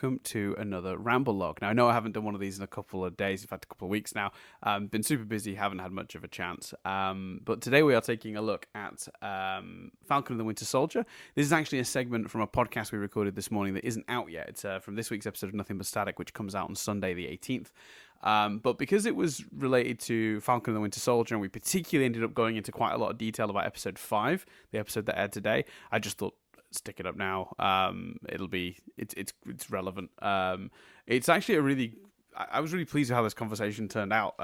welcome to another Ramblogue. Now, I know I haven't done one of these in a couple of days, in fact, a couple of weeks now. Been super busy, haven't had much of a chance. But today we are taking a look at Falcon and the Winter Soldier. This is actually a segment from a podcast we recorded this morning that isn't out yet. It's from this week's episode of Nothing But Static, which comes out on Sunday the 18th. But because it was related to Falcon and the Winter Soldier, and we particularly ended up going into quite a lot of detail about episode 5, the episode that aired today, I just thought, stick it up now. It's relevant. It's actually I was really pleased with how this conversation turned out.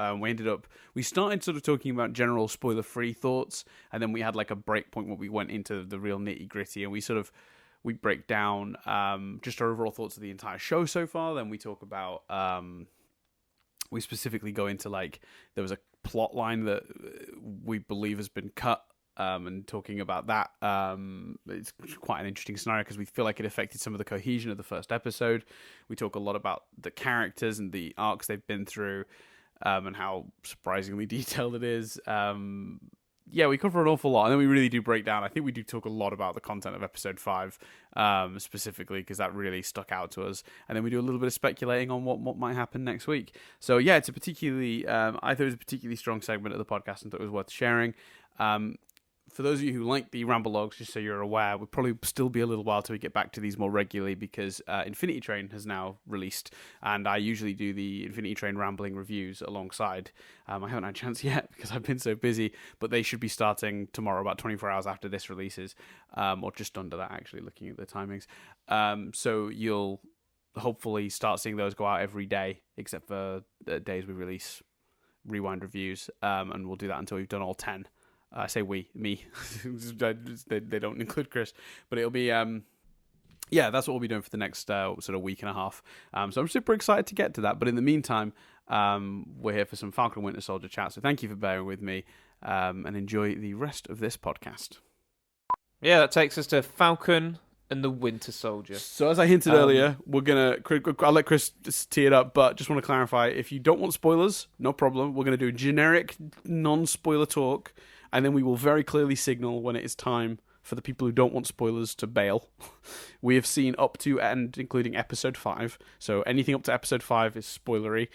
We started sort of talking about general spoiler-free thoughts, and then we had like a break point where we went into the real nitty-gritty, and we break down just our overall thoughts of the entire show so far. Then we talk about we specifically go into, like, there was a plot line that we believe has been cut, and talking about that. It's quite an interesting scenario because we feel like it affected some of the cohesion of the first episode. We talk a lot about the characters and the arcs they've been through, and how surprisingly detailed it is. We cover an awful lot, and then we really do break down. I think we do talk a lot about the content of episode 5, specifically, because that really stuck out to us. And then we do a little bit of speculating on what might happen next week. So yeah, it's a particularly, I thought it was a particularly strong segment of the podcast and thought it was worth sharing. For those of you who like the Ramblougues, just so you're aware, we'll probably still be a little while till we get back to these more regularly, because Infinity Train has now released, and I usually do the Infinity Train rambling reviews alongside. I haven't had a chance yet because I've been so busy, but they should be starting tomorrow, about 24 hours after this releases, or just under that, actually, looking at the timings. So you'll hopefully start seeing those go out every day, except for the days we release Rewind reviews, and we'll do that until we've done all 10. I say me. They don't include Chris, but it'll be that's what we'll be doing for the next sort of week and a half. So I'm super excited to get to that. But in the meantime, we're here for some Falcon and Winter Soldier chat. So thank you for bearing with me, and enjoy the rest of this podcast. Yeah, that takes us to Falcon and the Winter Soldier. So as I hinted earlier, I'll let Chris just tee it up, but just want to clarify, if you don't want spoilers, no problem. We're going to do generic, non-spoiler talk, and then we will very clearly signal when it is time for the people who don't want spoilers to bail. We have seen up to and including episode 5, so anything up to episode 5 is spoilery.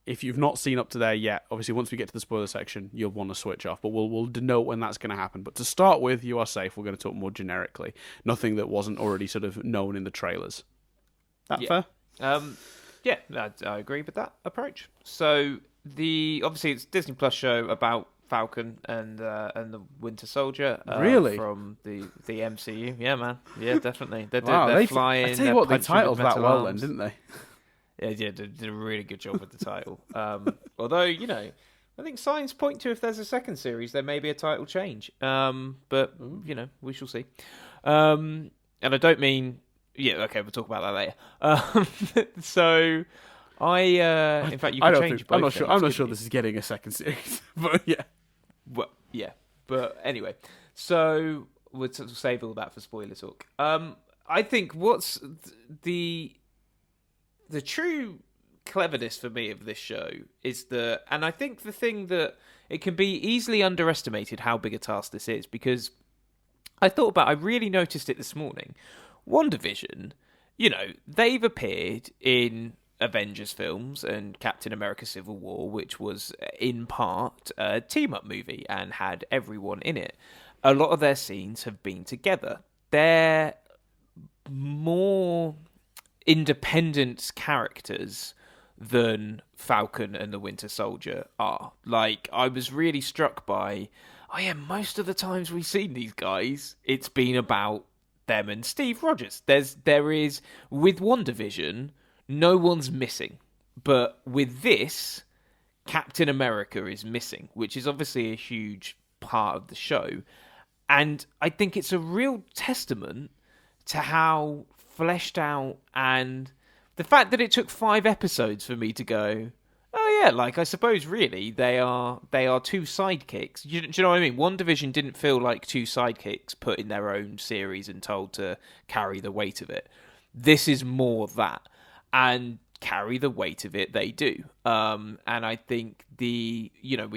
If you've not seen up to there yet, obviously once we get to the spoiler section, you'll want to switch off, but we'll denote when that's going to happen. But to start with, you are safe. We're going to talk more generically. Nothing that wasn't already sort of known in the trailers. That fair? I agree with that approach. So obviously it's a Disney Plus show about Falcon and the Winter Soldier. Really? From the MCU. Yeah, man. Yeah, definitely. They're flying. I tell you what, they titled that well then, didn't they? Yeah, did a really good job with the title. Although, I think signs point to, if there's a second series, there may be a title change. But, we shall see. And I don't mean... Yeah, okay, we'll talk about that later. So, in fact, you can change both. I'm not sure this is getting a second series, but yeah. Well, yeah. But anyway, so we'll save all that for spoiler talk. I think what's the true cleverness for me of this show is and I think the thing that it can be easily underestimated how big a task this is, because I really noticed it this morning. WandaVision, they've appeared in Avengers films and Captain America Civil War, which was in part a team-up movie and had everyone in it. A lot of their scenes have been together. They're more independent characters than Falcon and the Winter Soldier are. Like, I was really struck by, most of the times we've seen these guys, it's been about them and Steve Rogers. There is, with WandaVision, no one's missing. But with this, Captain America is missing, which is obviously a huge part of the show. And I think it's a real testament to how fleshed out, and the fact that it took 5 episodes for me to go, oh yeah, like, I suppose really they are 2 sidekicks. Do you know what I mean? WandaVision didn't feel like 2 sidekicks put in their own series and told to carry the weight of it. This is more that, and carry the weight of it they do. And I think we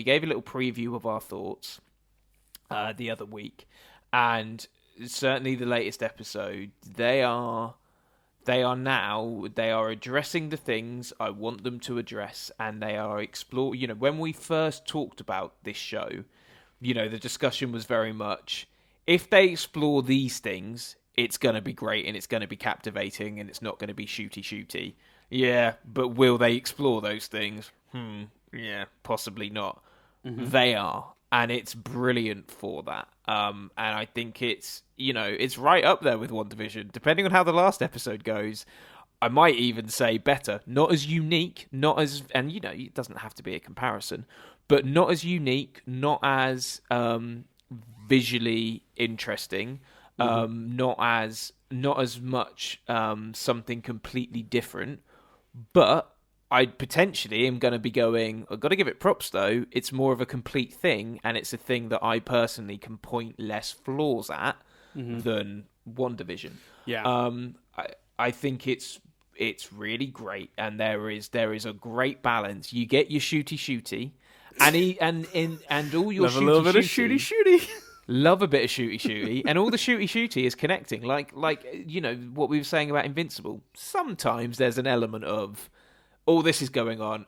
gave a little preview of our thoughts the other week, and certainly the latest episode, They are addressing the things I want them to address, and they are explore. When we first talked about this show, the discussion was very much, if they explore these things, it's going to be great and it's going to be captivating and it's not going to be shooty. Yeah, but will they explore those things? Yeah, possibly not. Mm-hmm. They are, and it's brilliant for that. And I think it's right up there with WandaVision. Depending on how the last episode goes, I might even say better. Not as unique, not as, and it doesn't have to be a comparison, but not as unique, not as visually interesting, not as much something completely different. But I potentially am going to be going, I've got to give it props though, it's more of a complete thing, and it's a thing that I personally can point less flaws at than WandaVision. Yeah. I think it's really great, and there is a great balance. You get your shooty, and all your love a little bit of shooty. Love a bit of shooty, and all the shooty is connecting. Like what we were saying about Invincible. Sometimes there's an element of, oh, this is going on.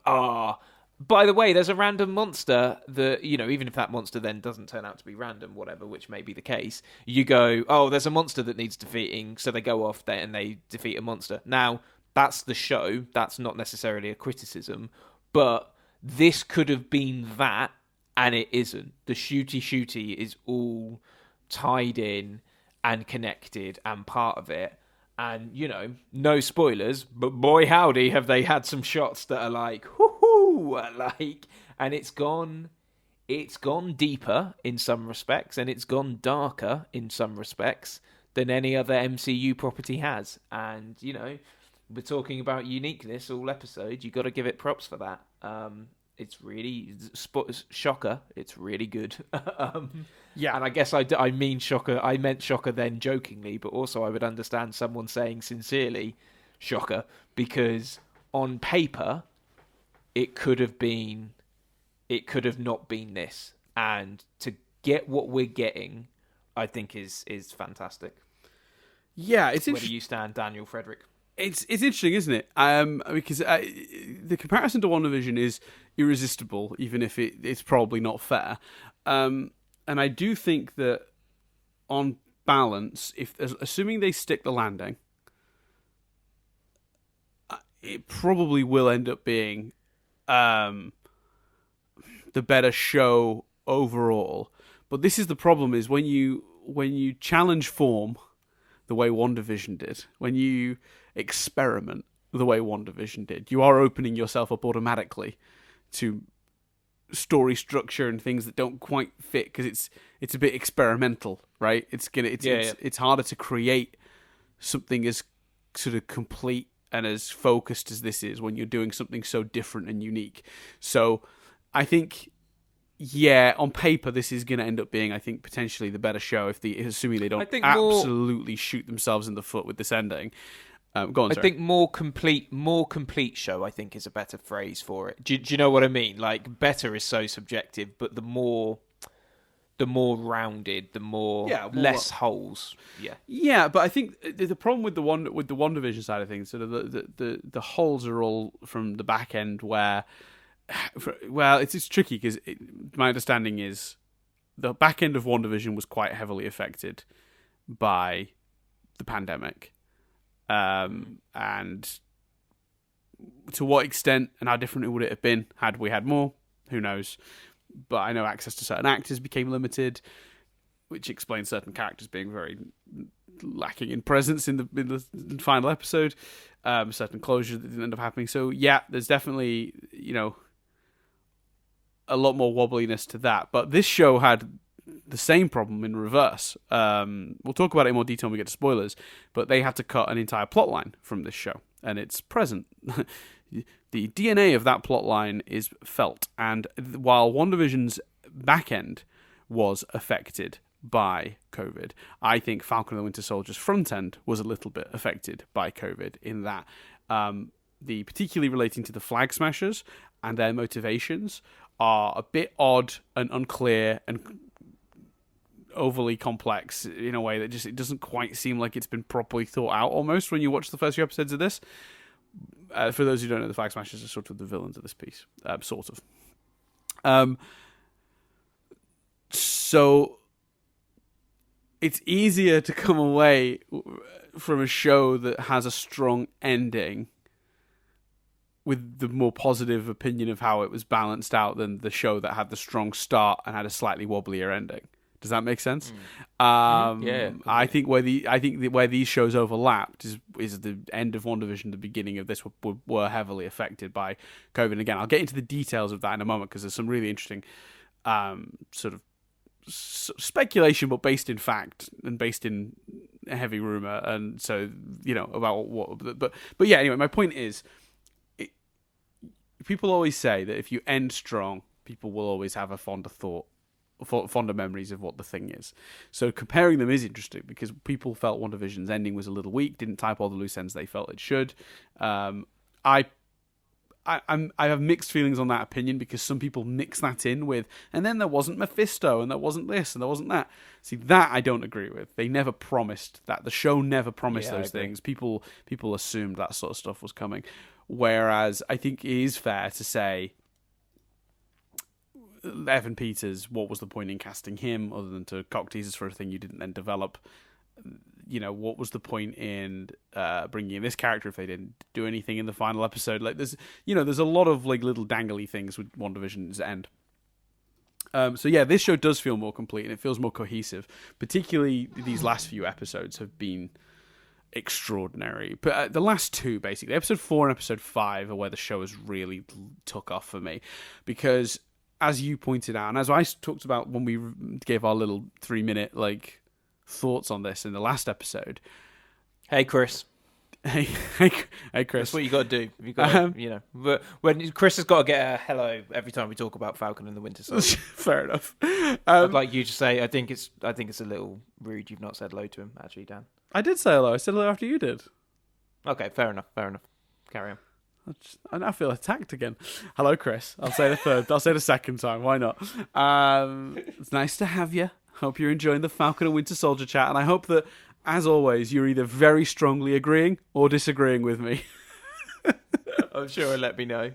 By the way, there's a random monster that, even if that monster then doesn't turn out to be random, whatever, which may be the case, you go, oh, there's a monster that needs defeating, so they go off there and they defeat a monster. Now, that's the show. That's not necessarily a criticism, but this could have been that, and it isn't. The shooty is all tied in and connected and part of it. And, no spoilers, but boy howdy have they had some shots that are like, whoo-hoo, and it's gone deeper in some respects, and it's gone darker in some respects than any other MCU property has. And, we're talking about uniqueness all episode. You got to give it props for that. It's really shocker. It's really good. Yeah, and I guess I mean shocker. I meant shocker then jokingly, but also I would understand someone saying sincerely shocker, because on paper it could have not been this, and to get what we're getting, I think is fantastic. Yeah, it's where do you stand, Daniel Frederick? It's interesting, isn't it? Because the comparison to WandaVision is irresistible, even if it's probably not fair. And I do think that, on balance, assuming they stick the landing, it probably will end up being the better show overall. But this is the problem: is when you challenge form the way WandaVision did, when you experiment the way WandaVision did, you are opening yourself up automatically to story structure and things that don't quite fit, because it's a bit experimental, right? It's harder to create something as sort of complete and as focused as this is when you're doing something so different and unique. So I think, yeah, on paper this is going to end up being, I think, potentially the better show, assuming they don't absolutely shoot themselves in the foot with this ending. Go on, sorry. I think more complete show, I think, is a better phrase for it. Do you know what I mean? Like, better is so subjective, but the more rounded, less holes. Yeah, but I think the problem with the WandaVision side of things, sort of the holes are all from the back end, where, well, it's tricky, because my understanding is the back end of WandaVision was quite heavily affected by the pandemic. And to what extent and how different would it have been had we had more? Who knows? But I know access to certain actors became limited, which explains certain characters being very lacking in presence in the final episode. Certain closure that didn't end up happening. So yeah, there's definitely, a lot more wobbliness to that. But this show had the same problem in reverse. We'll talk about it in more detail when we get to spoilers, but they had to cut an entire plotline from this show, and it's present. The DNA of that plotline is felt, and while WandaVision's back end was affected by COVID, I think Falcon and the Winter Soldier's front end was a little bit affected by COVID, in that particularly relating to the Flag Smashers and their motivations are a bit odd and unclear and overly complex in a way that just it doesn't quite seem like it's been properly thought out almost when you watch the first few episodes of this. For those who don't know, the Flag Smashers are sort of the villains of this piece, sort of. So it's easier to come away from a show that has a strong ending with the more positive opinion of how it was balanced out than the show that had the strong start and had a slightly wobblier ending. Does that make sense? Yeah. I think where these shows overlapped is the end of WandaVision, the beginning of this were heavily affected by COVID. And again, I'll get into the details of that in a moment because there's some really interesting sort of speculation, but based in fact and based in heavy rumor. And so about what. But yeah. Anyway, my point is, people always say that if you end strong, people will always have a fonder memories of what the thing is. So comparing them is interesting because people felt WandaVision's ending was a little weak, didn't type all the loose ends they felt it should. I have mixed feelings on that opinion because some people mix that in with, and then there wasn't Mephisto, and there wasn't this, and there wasn't that. See, that I don't agree with. They never promised that. The show never promised those things. People assumed that sort of stuff was coming. Whereas I think it is fair to say, Evan Peters, what was the point in casting him other than to cock teasers for a thing you didn't then develop? What was the point in bringing in this character if they didn't do anything in the final episode? Like there's a lot of like little dangly things with WandaVision's end. So yeah, this show does feel more complete and it feels more cohesive. Particularly these last few episodes have been extraordinary. But the last two, basically, episode 4 and episode 5 are where the show has really took off for me because, as you pointed out, and as I talked about when we gave our little 3-minute thoughts on this in the last episode. Hey, Chris. Hey, Chris. That's what you got to do. You got, But when Chris has got to get a hello every time we talk about Falcon and the Winter Soldier. Fair enough. I'd like you to say, I think it's a little rude you've not said hello to him, actually, Dan. I did say hello. I said hello after you did. Okay, fair enough. Carry on. I now feel attacked again. Hello, Chris. I'll say the third. I'll say the second time. Why not? It's nice to have you. Hope you're enjoying the Falcon and Winter Soldier chat, and I hope that, as always, you're either very strongly agreeing or disagreeing with me. I'm sure he'll let me know.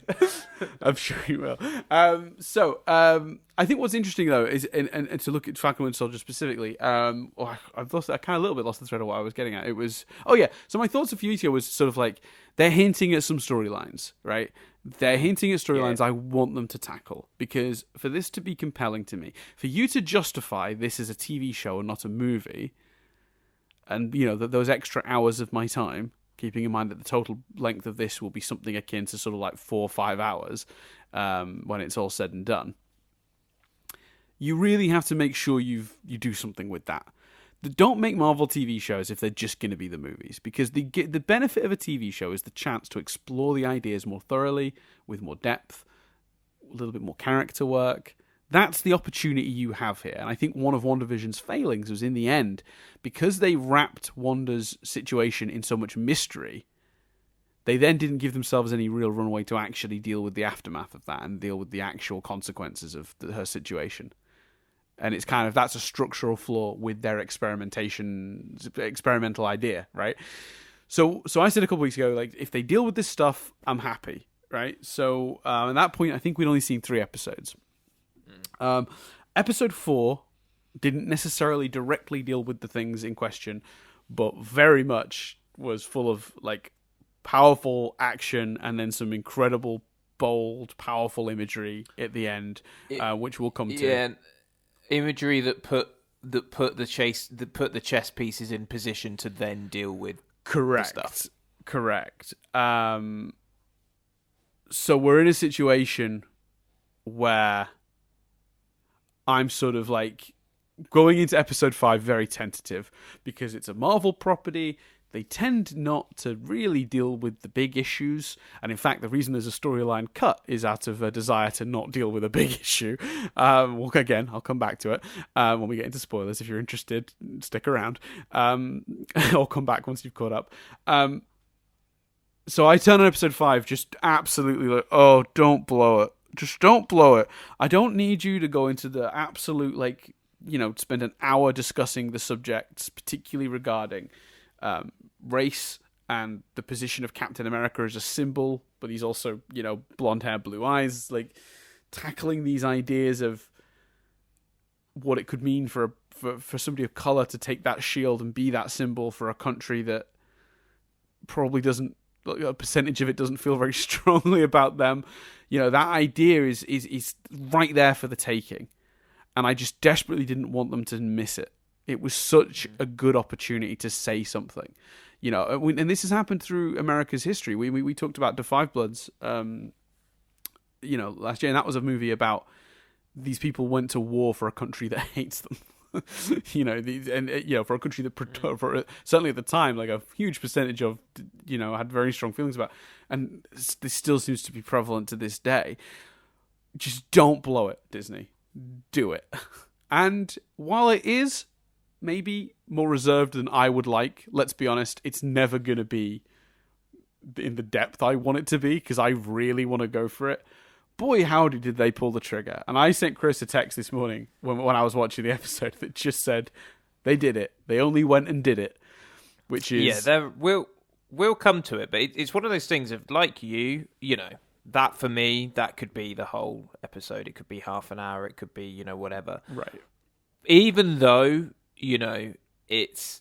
I'm sure he will. I think what's interesting though is, and to look at Falcon and Winter Soldier specifically, I kind of a little bit lost the thread of what I was getting at. It was, so my thoughts a few weeks ago was sort of like, they're hinting at some storylines, right? They're hinting at storylines I want them to tackle, because for this to be compelling to me, for you to justify this as a TV show and not a movie, and those extra hours of my time, keeping in mind that the total length of this will be something akin to sort of like 4 or 5 hours when it's all said and done, you really have to make sure you do something with that. Don't make Marvel TV shows if they're just going to be the movies, because the benefit of a TV show is the chance to explore the ideas more thoroughly, with more depth, a little bit more character work. That's the opportunity you have here. And I think one of WandaVision's failings was, in the end, because they wrapped Wanda's situation in so much mystery, they then didn't give themselves any real runway to actually deal with the aftermath of that and deal with the actual consequences of her situation. And it's kind of, that's a structural flaw with their experimental idea, right? So I said a couple weeks ago, if they deal with this stuff, I'm happy, right? So at that point, I think we'd only seen 3 episodes. Episode 4 didn't necessarily directly deal with the things in question, but very much was full of powerful action and then some incredible, bold, powerful imagery at the end, which we'll come to. Yeah, imagery that put the chess pieces in position to then deal with the stuff. Correct. So we're in a situation where I'm sort of going into episode 5 very tentative, because it's a Marvel property. They tend not to really deal with the big issues. And in fact, the reason there's a storyline cut is out of a desire to not deal with a big issue. Again, I'll come back to it when we get into spoilers. If you're interested, stick around. Or come back once you've caught up. So I turn on episode 5 just absolutely don't blow it. Just don't blow it. I don't need you to go into the absolute spent an hour discussing the subjects, particularly regarding race and the position of Captain America as a symbol, but he's also, blonde hair, blue eyes, like tackling these ideas of what it could mean for somebody of color to take that shield and be that symbol for a country that probably doesn't, a percentage of it doesn't feel very strongly about them. That idea is right there for the taking. And I just desperately didn't want them to miss it. It was such a good opportunity to say something. And this has happened through America's history. We talked about Da 5 Bloods, last year, and that was a movie about these people went to war for a country that hates them. For a country that, certainly at the time, like a huge percentage of, had very strong feelings about, and this still seems to be prevalent to this day. Just don't blow it, Disney. Do it. And while it is maybe more reserved than I would like, let's be honest, it's never going to be in the depth I want it to be, because I really want to go for it. Boy, howdy did they pull the trigger. And I sent Chris a text this morning when I was watching the episode that just said, they did it. They only went and did it. Which is... Yeah, we'll come to it, but it's one of those things of, like that for me, that could be the whole episode. It could be half an hour. It could be, whatever. Right. Even though, it's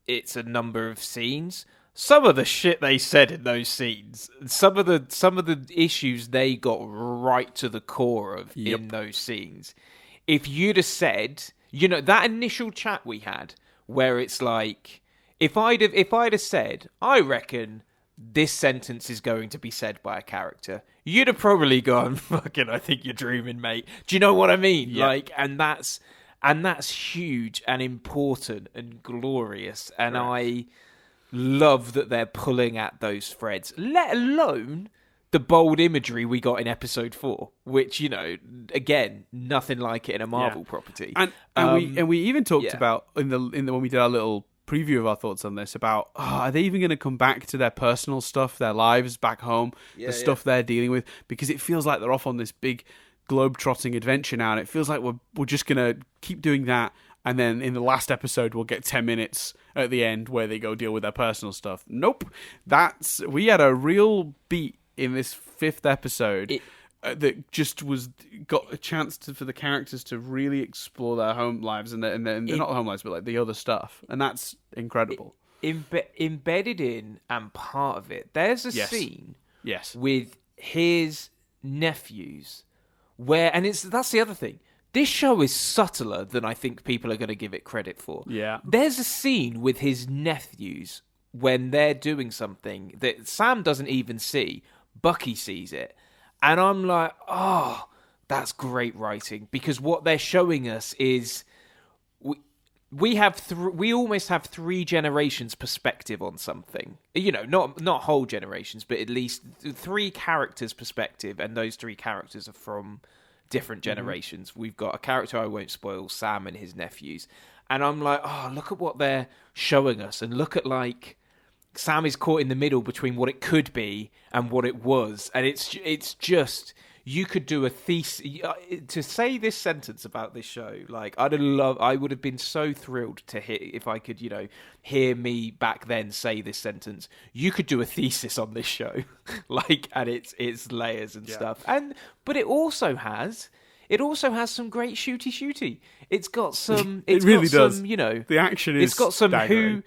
a number of scenes... Some of the shit they said in those scenes, some of the issues they got right to the core of in those scenes. If you'd have said, that initial chat we had, where it's like, if I'd have said, I reckon this sentence is going to be said by a character, you'd have probably gone, fucking, I think you're dreaming, mate. Do you know what I mean? Yeah. And that's huge and important and glorious, and right. I love that they're pulling at those threads, let alone the bold imagery we got in episode 4, which, again, nothing like it in a Marvel property. And we even talked about in the when we did our little preview of our thoughts on this about, are they even going to come back to their personal stuff, their lives back home, the stuff they're dealing with? Because it feels like they're off on this big globe-trotting adventure now, and it feels like we're just going to keep doing that. And then in the last episode, we'll get 10 minutes at the end where they go deal with their personal stuff. Nope. We had a real beat in this 5th episode that just got a chance for the characters to really explore their home lives and not home lives, but like the other stuff. And that's incredible. Embedded in and part of it, there's a scene with his nephews where, and that's the other thing. This show is subtler than I think people are going to give it credit for. Yeah. There's a scene with his nephews when they're doing something that Sam doesn't even see. Bucky sees it. And I'm like, oh, that's great writing. Because what they're showing us is we almost have 3 generations perspective on something. Not whole generations, but at least 3 characters perspective. And those 3 characters are from different generations. Mm-hmm. We've got a character I won't spoil, Sam and his nephews, and I'm like, oh, look at what they're showing us, and look at, like, Sam is caught in the middle between what it could be and what it was, and it's just, you could do a thesis to say this sentence about this show. Like, I would have been so thrilled to hear, if I could, hear me back then say this sentence. You could do a thesis on this show, like, and it's layers and stuff. But it also has some great shooty. It's got some. It really does. The action is. It's got some staggering.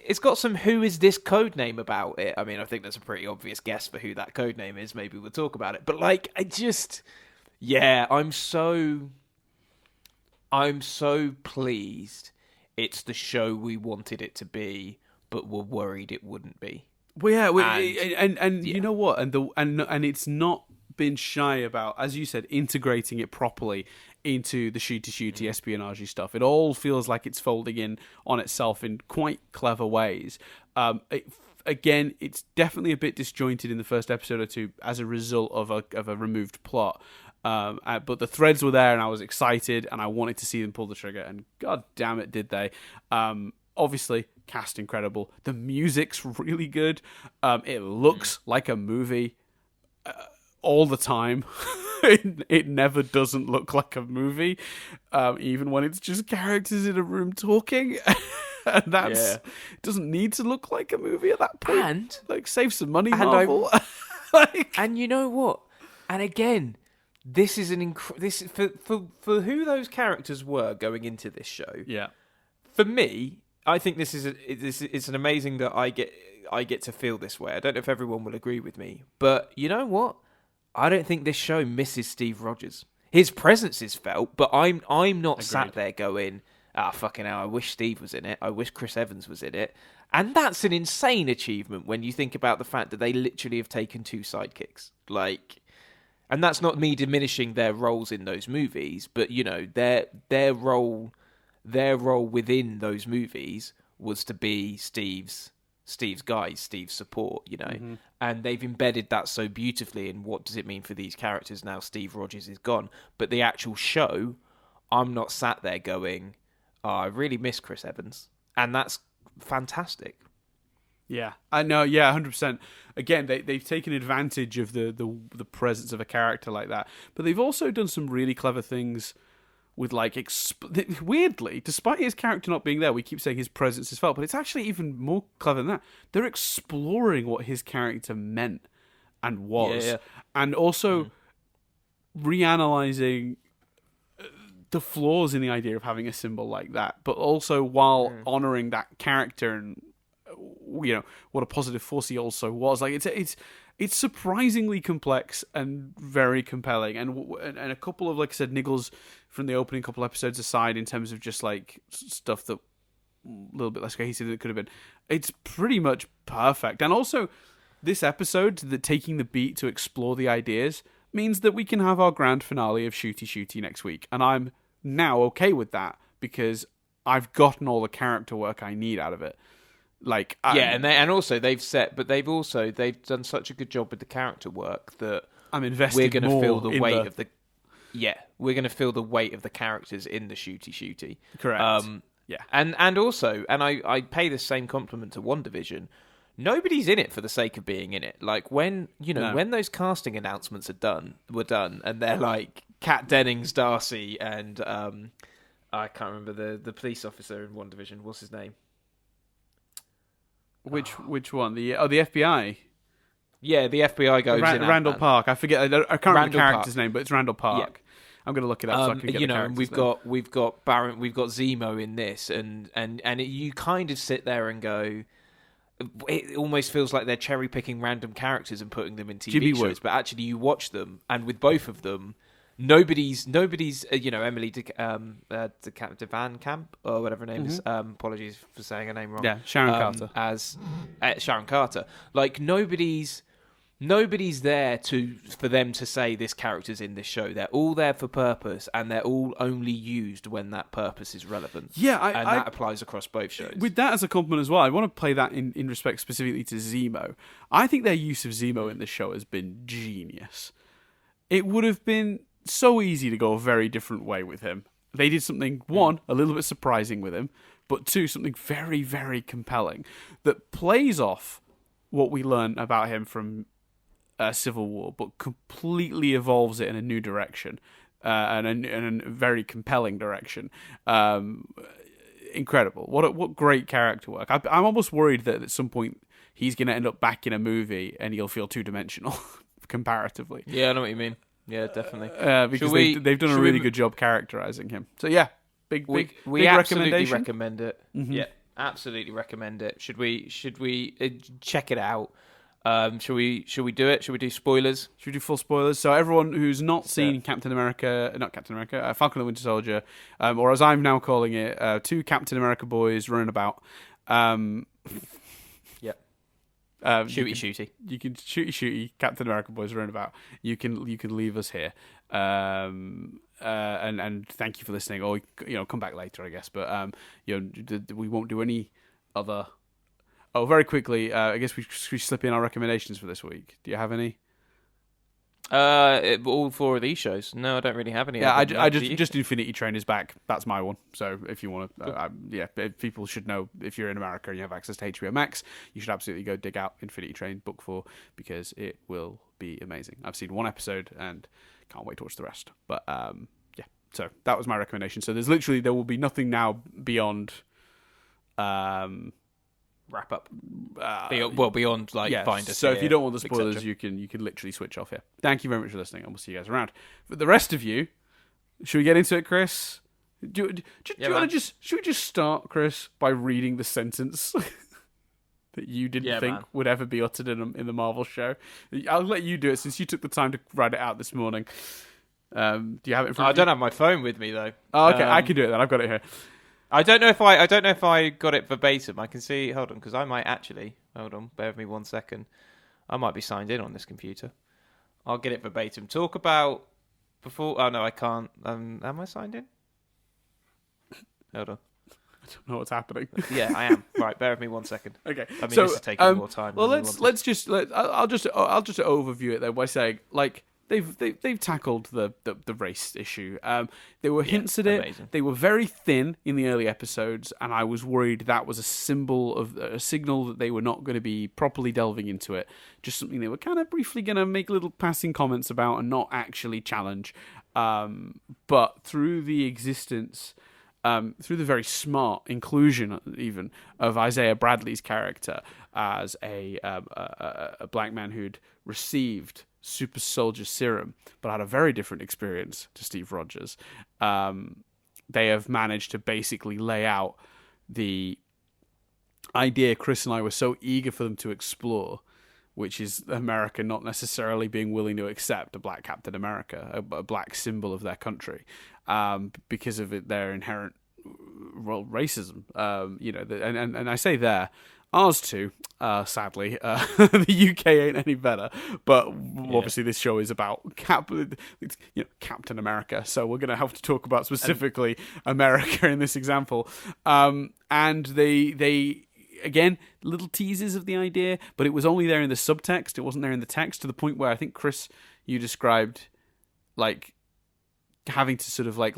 It's got some who is this code name about it. I mean, I think that's a pretty obvious guess for who that code name is. Maybe we'll talk about it. But, like, I'm so pleased it's the show we wanted it to be, but were worried it wouldn't be. Well, yeah, you know what? And it's not been shy about, as you said, integrating it properly into the shooty espionage stuff. It all feels like it's folding in on itself in quite clever ways. Again, it's definitely a bit disjointed in the first episode or 2 as a result of a removed plot. But the threads were there, and I was excited, and I wanted to see them pull the trigger. And god damn it, did they! Obviously, cast incredible. The music's really good. It looks like a movie all the time. it never doesn't look like a movie, even when it's just characters in a room talking. And it doesn't need to look like a movie at that point. And like, save some money, Marvel. And you know what? And again, this is this for who those characters were going into this show. Yeah. For me, I think it's an amazing that I get to feel this way. I don't know if everyone will agree with me, but you know what? I don't think this show misses Steve Rogers. His presence is felt, but I'm not sat there going, fucking hell, I wish Steve was in it. I wish Chris Evans was in it. And that's an insane achievement when you think about the fact that they literally have taken 2 sidekicks. And that's not me diminishing their roles in those movies, but you know, their role within those movies was to be Steve's guys, Steve's support, you know. Mm-hmm. And they've embedded that so beautifully in what does it mean for these characters now Steve Rogers is gone. But the actual show, I'm not sat there going, I really miss Chris Evans. And that's fantastic. Yeah, I know. Yeah, 100%. Again, they've taken advantage of the presence of a character like that, but they've also done some really clever things with weirdly, despite his character not being there, we keep saying his presence is felt, but it's actually even more clever than that. They're exploring what his character meant and was, and also reanalyzing the flaws in the idea of having a symbol like that, but also while honoring that character and what a positive force he also was. It's surprisingly complex and very compelling, and a couple of, like I said, niggles from the opening couple episodes aside, in terms of just like stuff that a little bit less cohesive than it could have been, it's pretty much perfect. And also, this episode, taking the beat to explore the ideas, means that we can have our grand finale of Shooty next week, and I'm now okay with that because I've gotten all the character work I need out of it. And also they've done such a good job with the character work that I'm invested. We're going to feel the weight of the we're going to feel the weight of the characters in the Shooty. Correct. And I pay the same compliment to WandaVision. Nobody's in it for the sake of being in it. Like when those casting announcements were done, and they're like Kat Dennings, Darcy, and I can't remember the police officer in WandaVision. What's his name? Which one? The FBI. Yeah, the FBI goes in. Randall Park. I forget. I can't remember the character's name, but it's Randall Park. Yeah. I'm going to look it up so I can get the character's name. We've got Baron, we've got Zemo in this, and you kind of sit there and go, it almost feels like they're cherry picking random characters and putting them in TV shows. But actually, you watch them, and with both of them, nobody's Emily Van Camp or whatever her name is. Apologies for saying her name wrong. Yeah, Sharon Carter as Sharon Carter. Like nobody's there for them to say this character's in this show. They're all there for purpose, and they're all only used when that purpose is relevant. Yeah, that applies across both shows. With that as a compliment as well, I want to play that in respect specifically to Zemo. I think their use of Zemo in this show has been genius. It would have been so easy to go a very different way with him. They did something, one, a little bit surprising with him, but two, something very, very compelling that plays off what we learn about him from Civil War, but completely evolves it in a new direction, and a very compelling direction. Incredible. What great character work. I'm almost worried that at some point he's going to end up back in a movie and he'll feel two-dimensional comparatively. Yeah, I know what you mean. Yeah, definitely. Because they've done a really good job characterizing him. So yeah, big absolutely recommendation. Recommend it. Mm-hmm. Yeah, absolutely recommend it. Should we check it out? Should we do it? Should we do spoilers? Should we do full spoilers? So everyone who's not seen Falcon and the Winter Soldier, or as I'm now calling it, 2 Captain America boys running about. Shooty. You can shooty Captain America boys running about. You can leave us here, and thank you for listening. Or come back later, I guess. But we won't do any other. Oh, very quickly, I guess we slip in our recommendations for this week. Do you have any? All 4 of these shows. No, I don't really have any. Yeah, other than I that. Do you? just Infinity Train is back. That's my one. So if you want to, people should know, if you're in America and you have access to HBO Max, you should absolutely go dig out Infinity Train Book 4 because it will be amazing. I've seen 1 episode and can't wait to watch the rest. But yeah, so that was my recommendation. So there will be nothing now beyond. Wrap up. Beyond Find Us. So if you don't want the etc. spoilers, you can literally switch off here. Thank you very much for listening, and we'll see you guys around. For the rest of you, should we get into it, Chris? Should we just start, Chris, by reading the sentence that you didn't think would ever be uttered in the Marvel show? I'll let you do it since you took the time to write it out this morning. Do you have it in front of you? I don't have my phone with me though. Oh, okay, I can do it then. I've got it here. I don't know if I got it verbatim. I can see. Hold on, because I might actually. Hold on, bear with me 1 second. I might be signed in on this computer. I'll get it verbatim. Talk about before. Oh no, I can't. Am I signed in? Hold on. I don't know what's happening. Yeah, I am. Right, bear with me 1 second. Okay. I mean, this is taking more time. Well, I'll just overview it though by saying, like, they've tackled the race issue. There were hints at it. Amazing. They were very thin in the early episodes, and I was worried that was a signal that they were not going to be properly delving into it. Just something they were kind of briefly going to make little passing comments about and not actually challenge. But through the existence. Through the very smart inclusion, even, of Isaiah Bradley's character as a black man who'd received super soldier serum, but had a very different experience to Steve Rogers, they have managed to basically lay out the idea Chris and I were so eager for them to explore, which is America not necessarily being willing to accept a black Captain America, a black symbol of their country, because of their inherent racism. And I say ours too. Sadly, the UK ain't any better. But obviously, this show is about Captain America, so we're going to have to talk about specifically America in this example. And they. Again, little teases of the idea, but it was only there in the subtext. It wasn't there in the text, to the point where I think, Chris, you described like having to sort of like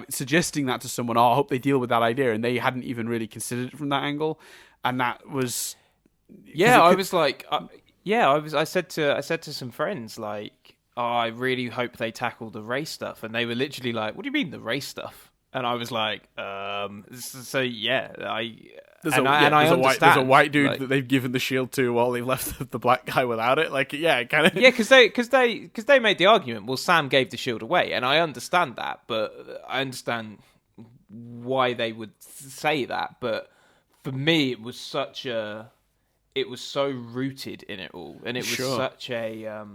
suggesting that to someone. Oh, I hope they deal with that idea, and they hadn't even really considered it from that angle. And that was, I said to some friends, like, oh, I really hope they tackle the race stuff, and they were literally like, "What do you mean the race stuff?" And I was like, There's a white dude that they've given the shield to while they've left the black guy without it. Like, yeah, kind of. Yeah, because they made the argument. Well, Sam gave the shield away, and I understand that, but I understand why they would say that. But for me, it was so rooted in it all, and it was such a.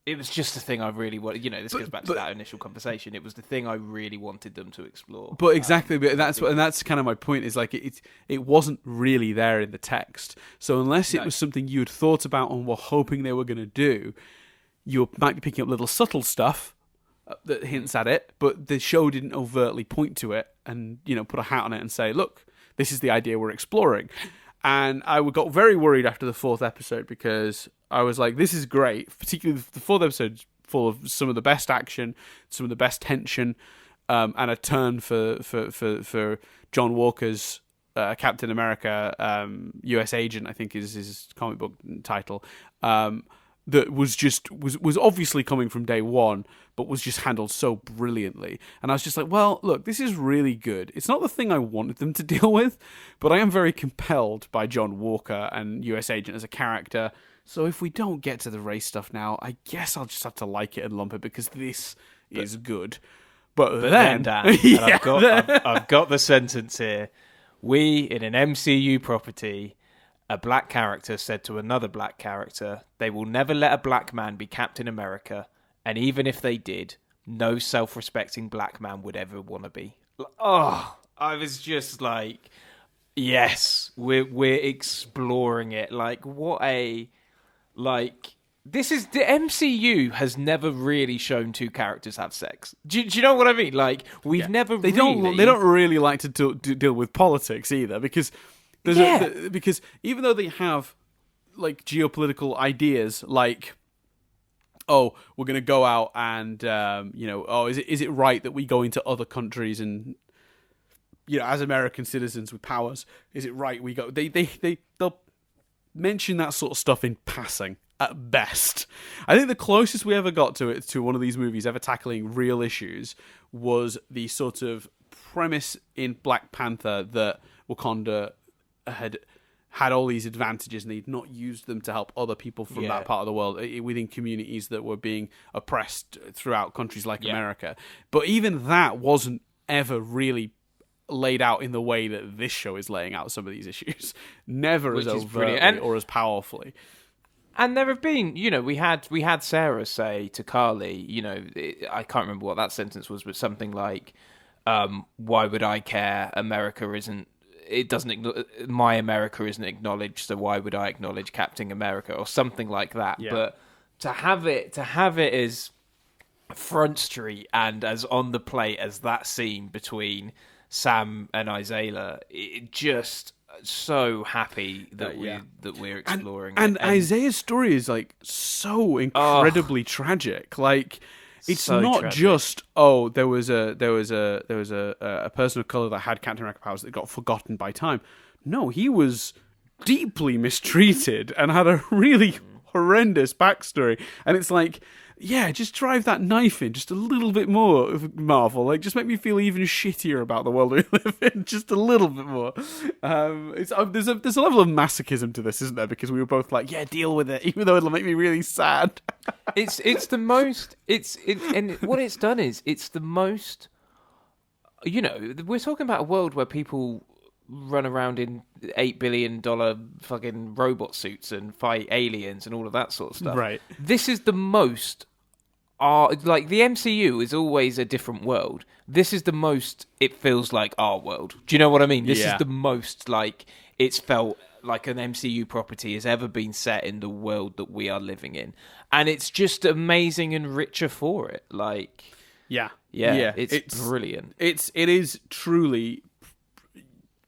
It was just the thing I really wanted. This goes back to that initial conversation. It was the thing I really wanted them to explore. But exactly, but that's kind of my point. Is like it wasn't really there in the text. So unless it was something you had thought about and were hoping they were going to do, you might be picking up little subtle stuff that hints at it. But the show didn't overtly point to it and put a hat on it and say, "Look, this is the idea we're exploring." And I got very worried after the 4th episode because I was like, this is great. Particularly the 4th episode is full of some of the best action, some of the best tension, and a turn for John Walker's Captain America, US Agent, I think is his comic book title, that was obviously coming from day one, but was just handled so brilliantly. And I was just like, well, look, this is really good. It's not the thing I wanted them to deal with, but I am very compelled by John Walker and US Agent as a character. So if we don't get to the race stuff now, I guess I'll just have to like it and lump it because this is good. But then Dan, yeah, I've got the sentence here. We, in an MCU property, a black character said to another black character, they will never let a black man be Captain America, and even if they did, no self-respecting black man would ever want to be. Oh, I was just like, yes, we're exploring it. Like, this is the MCU has never really shown two characters have sex. Do you know what I mean? Like, we've never. They don't really like to deal with politics either, because because even though they have like geopolitical ideas, like, oh, we're going to go out and oh, is it right that we go into other countries and, as American citizens with powers, is it right we go? They'll mention that sort of stuff in passing at best. I think the closest we ever got to it, to one of these movies ever tackling real issues, was the sort of premise in Black Panther that Wakanda had all these advantages and they'd not used them to help other people from that part of the world within communities that were being oppressed throughout countries like America. But even that wasn't ever really laid out in the way that this show is laying out some of these issues. Never as overtly or as powerfully. And there have been, we had Sarah say to Carly, I can't remember what that sentence was, but something like, why would I care? My America isn't acknowledged, so why would I acknowledge Captain America, or something like that? Yeah. But to have it as Front Street and as on the plate as that scene between Sam and Isaiah, it just so happy that we're exploring and Isaiah's story is like so incredibly tragic. Like, it's so not tragic. Just there was a person of color that had Captain America powers that got forgotten by time. No, he was deeply mistreated and had a really horrendous backstory. And it's like, just drive that knife in just a little bit more, Marvel. Like, just make me feel even shittier about the world we live in, just a little bit more. There's a level of masochism to this, isn't there? Because we were both like, deal with it, even though it'll make me really sad. And what it's done is it's the most. We're talking about a world where people run around in $8 billion fucking robot suits and fight aliens and all of that sort of stuff. Right. This is the most. Like, the MCU is always a different world. This is the most. It feels like our world. Do you know what I mean? This is the most like it's felt like an MCU property has ever been set in the world that we are living in, and it's just amazing and richer for it. Like, it's brilliant. It is truly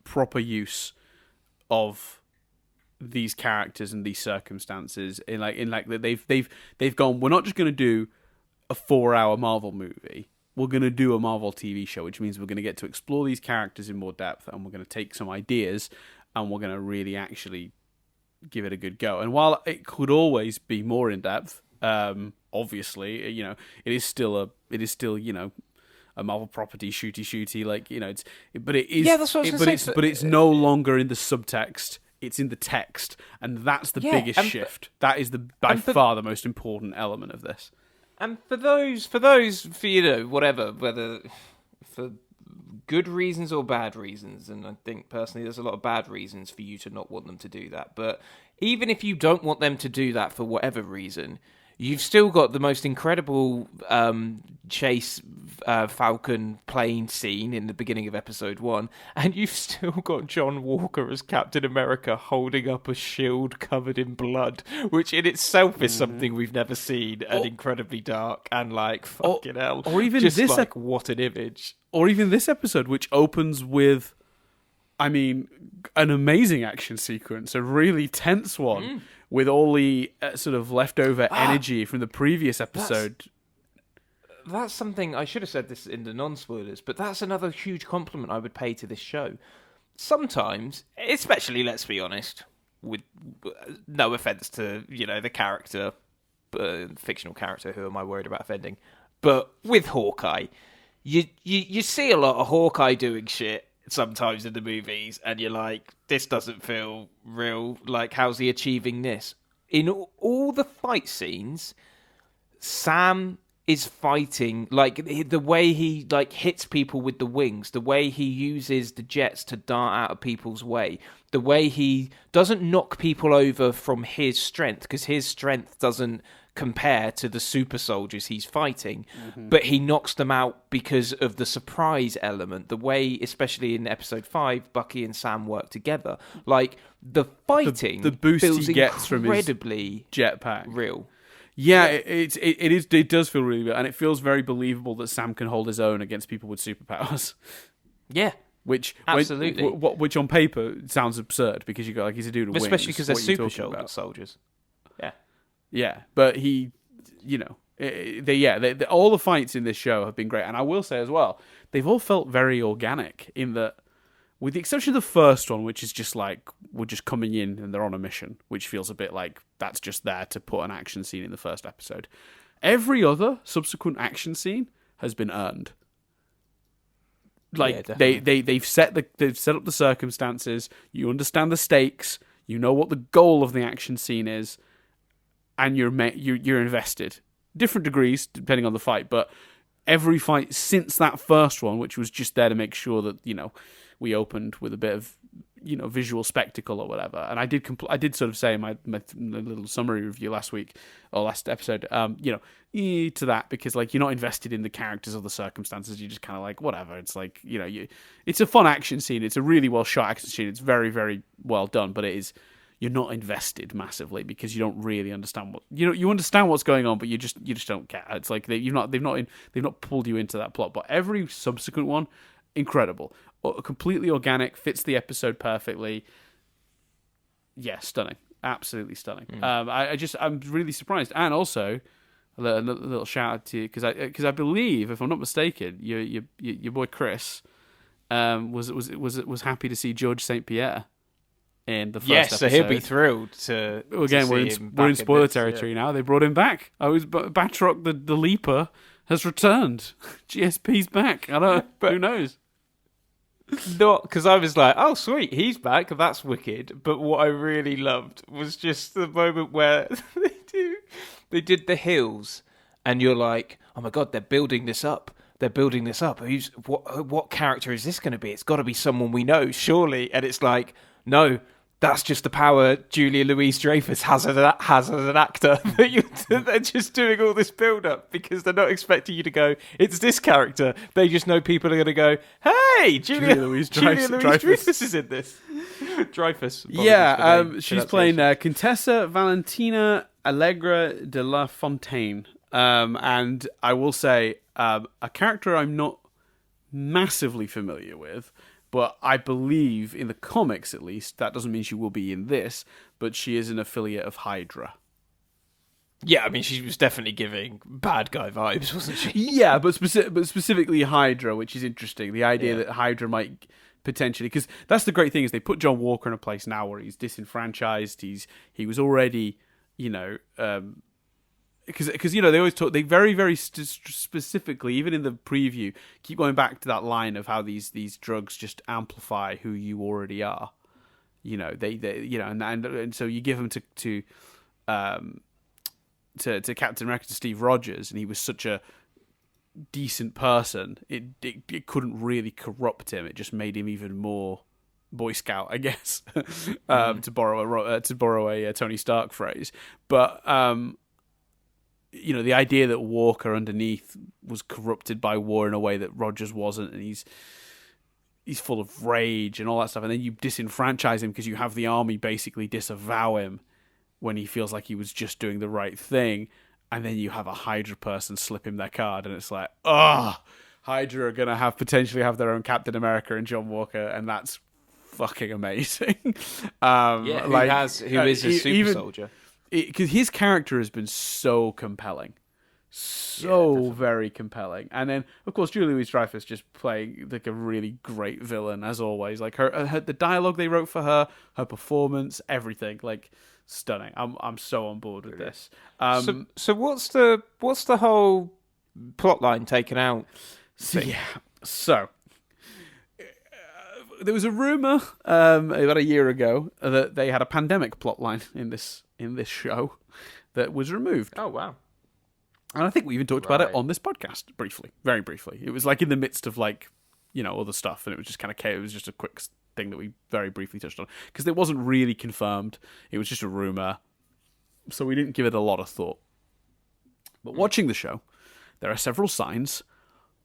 proper use of these characters and these circumstances in like that they've gone, we're not just going to do a 4-hour Marvel movie, we're going to do a Marvel TV show, which means we're going to get to explore these characters in more depth, and we're going to take some ideas and we're going to really actually give it a good go. And while it could always be more in depth, obviously, it is still a Marvel property, shooty, like, but it's no longer in the subtext. It's in the text, and that's the biggest shift. That is by far the most important element of this. And for whatever, whether for good reasons or bad reasons, and I think personally there's a lot of bad reasons for you to not want them to do that. But even if you don't want them to do that for whatever reason, you've still got the most incredible chase Falcon plane scene in the beginning of episode 1, and you've still got John Walker as Captain America holding up a shield covered in blood, which in itself is something we've never seen, and incredibly dark, and like, fucking hell. Or even just this, like, what an image. Or even this episode, which opens with, an amazing action sequence, a really tense one, with all the sort of leftover energy from the previous episode. That's something, I should have said this in the non-spoilers, but that's another huge compliment I would pay to this show. Sometimes, especially, let's be honest, with no offence to, the character, fictional character, who am I worried about offending, but with Hawkeye, you see a lot of Hawkeye doing shit sometimes in the movies, and you're like, this doesn't feel real. Like, how's he achieving this? In all the fight scenes, Sam is fighting, like, the way he hits people with the wings, the way he uses the jets to dart out of people's way, the way he doesn't knock people over from his strength, because his strength doesn't compare to the super soldiers he's fighting, but he knocks them out because of the surprise element, the way, especially in episode 5, Bucky and Sam work together. Like, the fighting, the boost feels he gets from his incredibly jetpack, real. Yeah, it does feel really real, and it feels very believable that Sam can hold his own against people with superpowers. Yeah, which Absolutely. which on paper sounds absurd because you got like he's a dude with wings, especially because they're what are you super talking shoulder about? soldiers. Yeah. Yeah, but he, you know, all the fights in this show have been great, and I will say as well, they've all felt very organic in that, with the exception of the first one, which is just like we're just coming in and they're on a mission, which feels a bit like that's just there to put an action scene in the first episode. Every other subsequent action scene has been earned. Like they've set up the circumstances. You understand the stakes. You know what the goal of the action scene is, and you're invested. Different degrees depending on the fight, but every fight since that first one, which was just there to make sure that we opened with a bit of visual spectacle or whatever. And I did sort of say in my little summary review last week or last episode, to that, because like you're not invested in the characters or the circumstances. You're just kind of like whatever. It's like it's a fun action scene. It's a really well shot action scene. It's very, very well done, but you're not invested massively because you don't really understand what you understand what's going on, but you just don't care. It's like they've not pulled you into that plot. But every subsequent one, incredible, completely organic, fits the episode perfectly. Yeah, stunning, absolutely stunning. I'm really surprised, and also a little shout out to you because I believe, if I'm not mistaken, your boy Chris was happy to see George St. Pierre in the first episode. So he'll be thrilled to. Again, we're in spoiler territory now. They brought him back. Batroc the Leaper has returned. GSP's back. Who knows? Not because I was like, oh sweet, he's back. That's wicked. But what I really loved was just the moment where they did the hills, and you're like, oh my god, they're building this up. What character is this going to be? It's got to be someone we know, surely. And it's like, no, that's just the power Julia Louis-Dreyfus has as an actor. They're just doing all this build-up because they're not expecting you to go, it's this character. They just know people are going to go, hey, Julia Louis-Dreyfus is in this. Dreyfus. Yeah, she's playing Contessa Valentina Allegra de la Fontaine. And I will say, a character I'm not massively familiar with, but I believe in the comics, at least, that doesn't mean she will be in this, but she is an affiliate of Hydra. Yeah, I mean, she was definitely giving bad guy vibes, wasn't she? Yeah, but specifically Hydra, which is interesting. The idea that Hydra might potentially, because that's the great thing, is they put John Walker in a place now where he's disenfranchised. He was already, because they always talk, they very, very specifically, even in the preview, keep going back to that line of how these drugs just amplify who you already are. And so you give them to Captain America, to Steve Rogers, and he was such a decent person. It couldn't really corrupt him. It just made him even more Boy Scout, I guess, to borrow a Tony Stark phrase. But the idea that Walker underneath was corrupted by war in a way that Rogers wasn't, and he's full of rage and all that stuff, and then you disenfranchise him because you have the army basically disavow him when he feels like he was just doing the right thing, and then you have a Hydra person slip him their card, and it's like, Hydra are going to potentially have their own Captain America and John Walker, and that's fucking amazing. Who is a super soldier. Because his character has been so compelling. Very compelling. And then, of course, Julia Louis-Dreyfus just playing like a really great villain, as always. Like her the dialogue they wrote for her performance, everything, like stunning. I'm so on board with this. So what's the whole plot line taken out? So there was a rumor about a year ago that they had a pandemic plotline in this show that was removed. Oh wow! And I think we even talked about it on this podcast briefly, very briefly. It was like in the midst of other stuff, and it was just kind of chaos. It was just a quick thing that we very briefly touched on because it wasn't really confirmed. It was just a rumor, so we didn't give it a lot of thought. But watching the show, there are several signs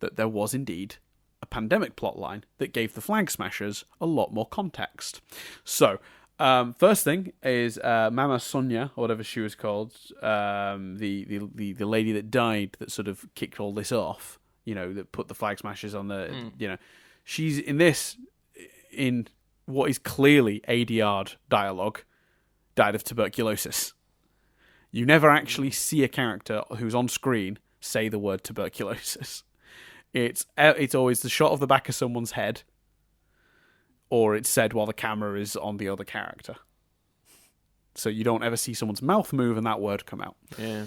that there was indeed a pandemic plotline that gave the Flag Smashers a lot more context. So, first thing is Mama Sonia, or whatever she was called, the lady that died that sort of kicked all this off, that put the Flag Smashers on the, she's in this, in what is clearly ADR'd dialogue, died of tuberculosis. You never actually see a character who's on screen say the word tuberculosis. It's always the shot of the back of someone's head, or it's said while the camera is on the other character. So you don't ever see someone's mouth move and that word come out. Yeah.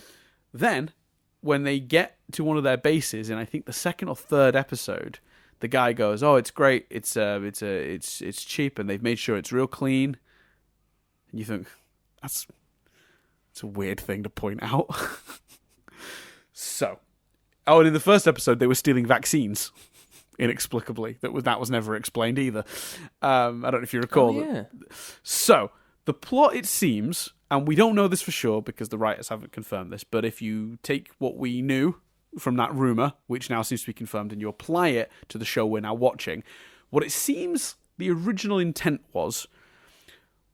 Then, when they get to one of their bases, in I think the second or third episode, the guy goes, "Oh, it's great. It's cheap, and they've made sure it's real clean." And you think, it's a weird thing to point out. So, and in the first episode, they were stealing vaccines inexplicably. That was never explained either. I don't know if you recall. Oh, yeah. So, the plot, it seems, and we don't know this for sure because the writers haven't confirmed this, but if you take what we knew from that rumor, which now seems to be confirmed, and you apply it to the show we're now watching, what it seems the original intent was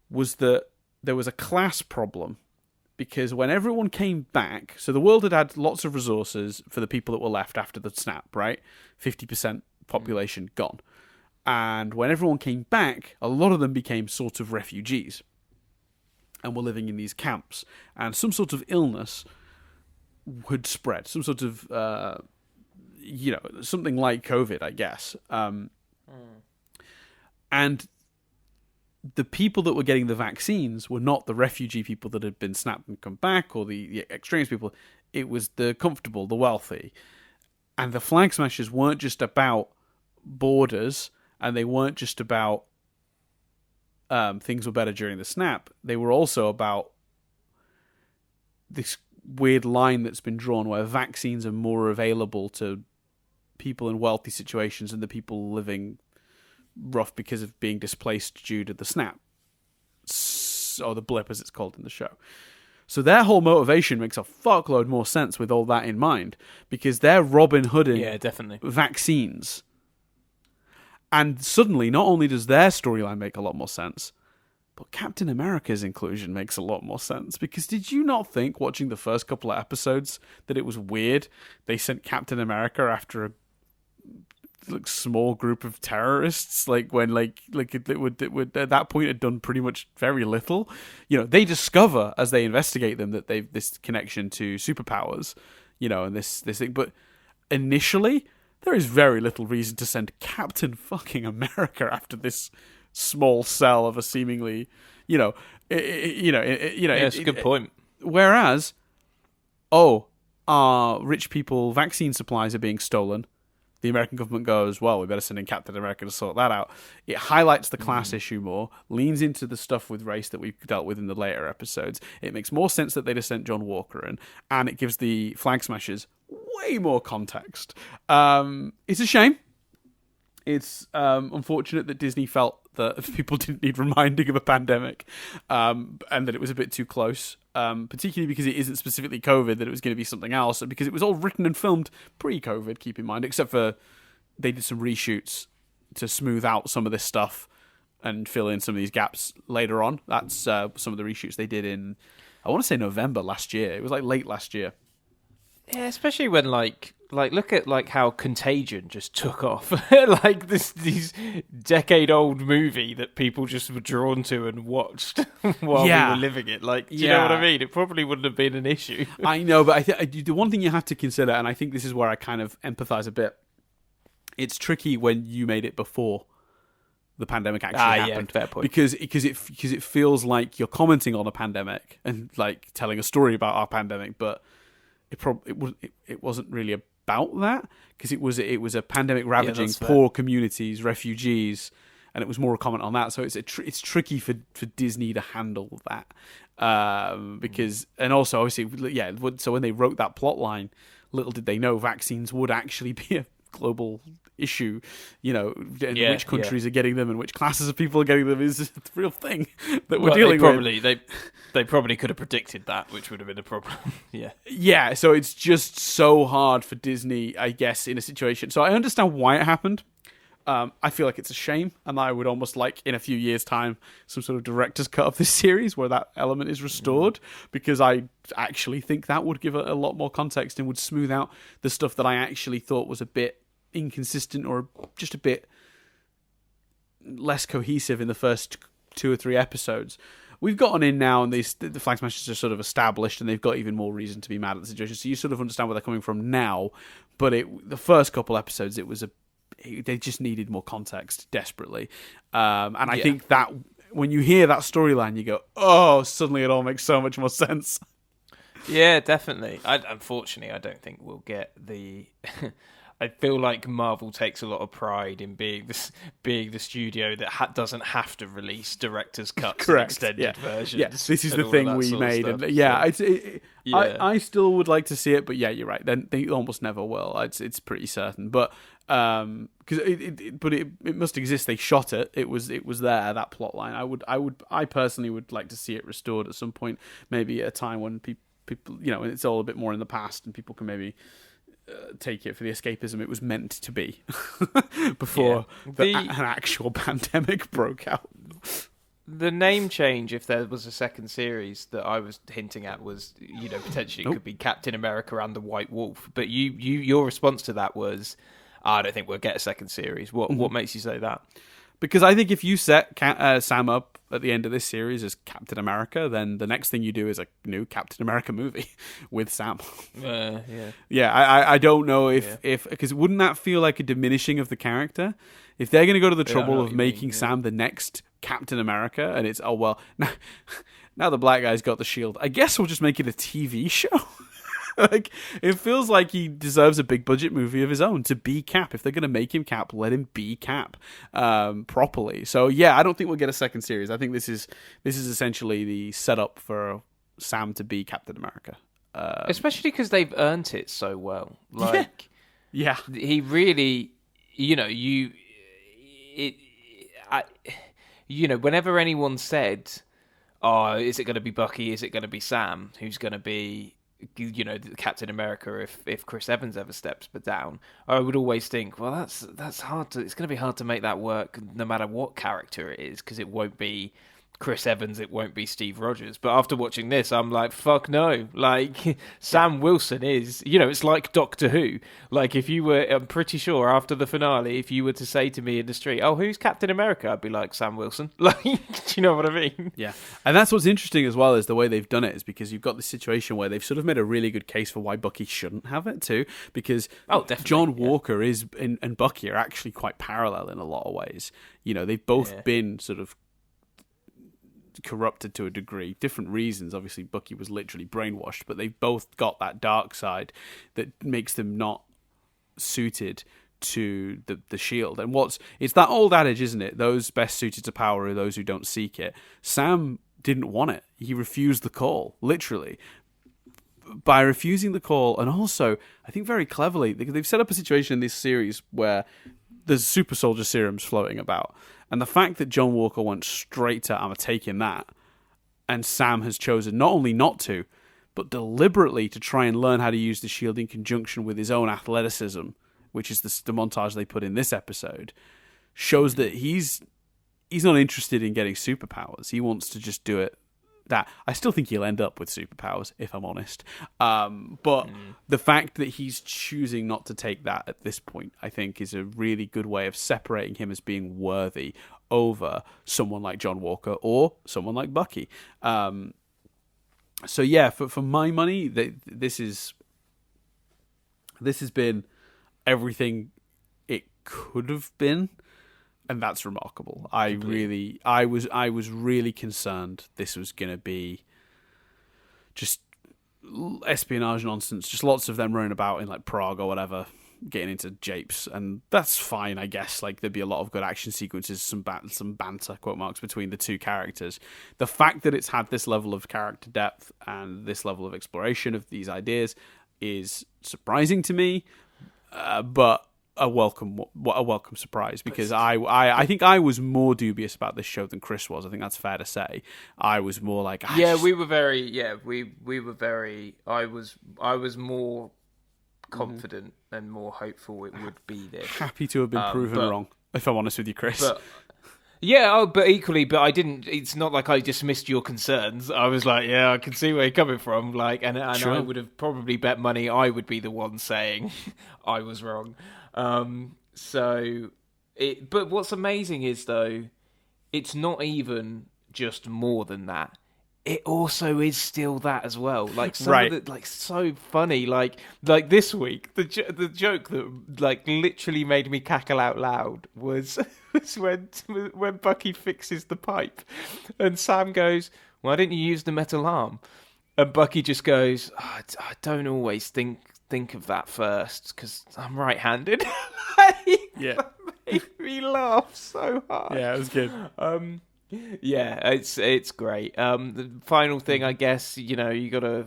that there was a class problem. Because when everyone came back, so the world had lots of resources for the people that were left after the snap, right? 50% population gone. And when everyone came back, a lot of them became sort of refugees and were living in these camps. And some sort of illness would spread, some sort of, something like COVID, I guess. And the people that were getting the vaccines were not the refugee people that had been snapped and come back, or the extremist people. It was the comfortable, the wealthy. And the Flag Smashers weren't just about borders, and they weren't just about things were better during the snap. They were also about this weird line that's been drawn where vaccines are more available to people in wealthy situations than the people living rough because of being displaced due to the snap, or the blip as it's called in the show. So their whole motivation makes a fuckload more sense with all that in mind, because they're Robin Hooding vaccines. And suddenly, not only does their storyline make a lot more sense, but Captain America's inclusion makes a lot more sense. Because did you not think, watching the first couple of episodes, that it was weird they sent Captain America after a small group of terrorists, when it would at that point had done pretty much very little? They discover as they investigate them that they've this connection to superpowers, and this thing. But initially, there is very little reason to send Captain fucking America after this small cell of a seemingly, it's a good point. Whereas, rich people vaccine supplies are being stolen. The American government goes, well, we better send in Captain America to sort that out. It highlights the class issue more, leans into the stuff with race that we've dealt with in the later episodes. It makes more sense that they just sent John Walker in, and it gives the Flag Smashers way more context. It's a shame. It's unfortunate that Disney felt that people didn't need reminding of a pandemic, and that it was a bit too close, particularly because it isn't specifically COVID, that it was going to be something else, because it was all written and filmed pre-COVID, keep in mind, except for they did some reshoots to smooth out some of this stuff and fill in some of these gaps later on. That's some of the reshoots they did in, I want to say November last year. It was late last year. Yeah, especially when look at how Contagion just took off. These decade-old movie that people just were drawn to and watched while we were living it. Do you know what I mean? It probably wouldn't have been an issue. I know, but the one thing you have to consider, and I think this is where I kind of empathize a bit, it's tricky when you made it before the pandemic actually happened. Yeah, fair point. Because it feels like you're commenting on a pandemic and telling a story about our pandemic, but it wasn't really about that, because it was a pandemic ravaging poor communities, refugees, and it was more a comment on that. So it's tricky for Disney to handle that, because, and also obviously, so when they wrote that plot line, little did they know vaccines would actually be a global issue, which countries are getting them and which classes of people are getting them is the real thing that we're dealing with. They probably could have predicted that, which would have been a problem. Yeah, so it's just so hard for Disney, I guess, in a situation. So I understand why it happened. I feel like it's a shame, and I would almost like, in a few years' time, some sort of director's cut of this series where that element is restored, because I actually think that would give a lot more context and would smooth out the stuff that I actually thought was a bit inconsistent or just a bit less cohesive in the first 2 or 3 episodes. We've gotten in now, and the Flag Smashers are sort of established, and they've got even more reason to be mad at the situation. So you sort of understand where they're coming from now. But the first couple episodes, they just needed more context desperately. And I think that when you hear that storyline, you go, "Oh, suddenly it all makes so much more sense." Yeah, definitely. Unfortunately, I don't think we'll get the. I feel like Marvel takes a lot of pride in being the studio that doesn't have to release director's cuts and extended versions. Yes, this is the thing we made, and I still would like to see it, but yeah, you're right. Then they almost never will. It's pretty certain, but because it must exist. They shot it. It was there, that plot line. I personally would like to see it restored at some point, maybe at a time when people it's all a bit more in the past, and people can maybe take it for the escapism it was meant to be before an actual pandemic broke out. The name change, if there was a second series that I was hinting at, was potentially it could be Captain America and the White Wolf. But your response to that was, I don't think we'll get a second series. What makes you say that? Because I think if you set Sam up at the end of this series as Captain America, then the next thing you do is a new Captain America movie with Sam. I don't know if because wouldn't that feel like a diminishing of the character? If they're going to go to the trouble of making Sam the next Captain America, and it's now the black guy's got the shield, I guess we'll just make it a TV show. Like, it feels like he deserves a big budget movie of his own to be Cap. If they're going to make him Cap, let him be Cap properly. So yeah, I don't think we'll get a second series. I think this is essentially the setup for Sam to be Captain America. Especially because they've earned it so well. Yeah. He really, whenever anyone said, "Oh, is it going to be Bucky? Is it going to be Sam? Who's going to be Captain America if Chris Evans ever steps down?" I would always think, well, that's hard it's going to be hard to make that work no matter what character it is, because it won't be Chris Evans, it won't be Steve Rogers. But after watching this, I'm like, fuck no. Like, Sam Wilson is, it's like Doctor Who. Like, I'm pretty sure after the finale, if you were to say to me in the street, "Oh, who's Captain America?" I'd be like, Sam Wilson. Like, do you know what I mean? Yeah. And that's what's interesting as well, is the way they've done it, is because you've got this situation where they've sort of made a really good case for why Bucky shouldn't have it too, because John Walker and Bucky are actually quite parallel in a lot of ways. They've both been sort of corrupted to a degree, different reasons. Obviously Bucky was literally brainwashed, but they've both got that dark side that makes them not suited to the shield. And it's that old adage, isn't it? Those best suited to power are those who don't seek it. Sam didn't want it. He refused the call, literally. By refusing the call, and also I think very cleverly, they've set up a situation in this series where there's super soldier serums floating about. And the fact that John Walker went straight to, "I'm taking that," and Sam has chosen not only not to, but deliberately to try and learn how to use the shield in conjunction with his own athleticism, which is the montage they put in this episode, shows that he's not interested in getting superpowers. He wants to just do it. That I still think he'll end up with superpowers, if I'm honest. But the fact that he's choosing not to take that at this point, I think, is a really good way of separating him as being worthy over someone like John Walker or someone like Bucky. So yeah, for my money, this has been everything it could have been. And that's remarkable. I was really concerned this was going to be just espionage nonsense, just lots of them running about in like Prague or whatever, getting into japes, and that's fine, I guess. Like, there'd be a lot of good action sequences, some banter, quote marks, between the two characters. The fact that it's had this level of character depth and this level of exploration of these ideas is surprising to me, but a welcome surprise, because I think I was more dubious about this show than Chris was. I think that's fair to say. I was more like, we were very. I was more confident and more hopeful it would be this. Happy to have been proven wrong, if I'm honest with you, Chris. But equally, I didn't. It's not like I dismissed your concerns. I was like, yeah, I can see where you're coming from. Like, and sure. I would have probably bet money I would be the one saying I was wrong. So But what's amazing is, though, it's not even just more than that. It also is still that as well. Like some of it, like so funny. Like this week, the joke that like literally made me cackle out loud was when Bucky fixes the pipe, and Sam goes, "Why didn't you use the metal arm?" And Bucky just goes, I don't always think of that first because I'm right-handed. Yeah. That made me laugh so hard. Yeah, it was good. Yeah, it's great. The final thing, I guess, we gotta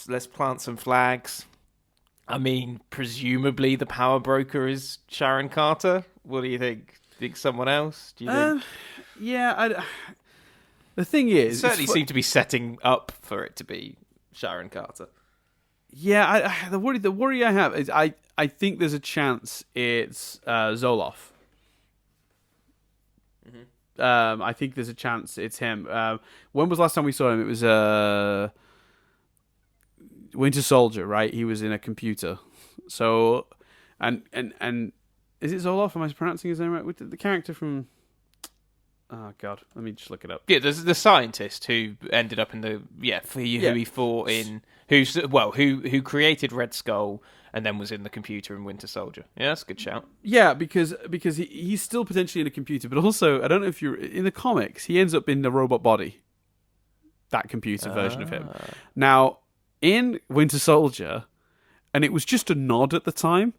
let's plant some flags. I mean, presumably the power broker is Sharon Carter. What do you think? Think someone else? Do you think? Yeah, the thing is, it certainly seemed to be setting up for it to be Sharon Carter. Yeah, the worry I have is I think there's a chance it's Zoloff. I think there's a chance it's him. When was the last time we saw him? It was Winter Soldier, right? He was in a computer. So, and is it Zoloff? Am I pronouncing his name right? With the character from... Oh God, let me just look it up. Yeah, there's the scientist who ended up in the who he fought in, who created Red Skull and then was in the computer in Winter Soldier. Yeah, that's a good shout. Yeah, because he's still potentially in a computer, but also I don't know if you're in the comics. He ends up in the robot body, that computer version of him. Now in Winter Soldier, and it was just a nod at the time.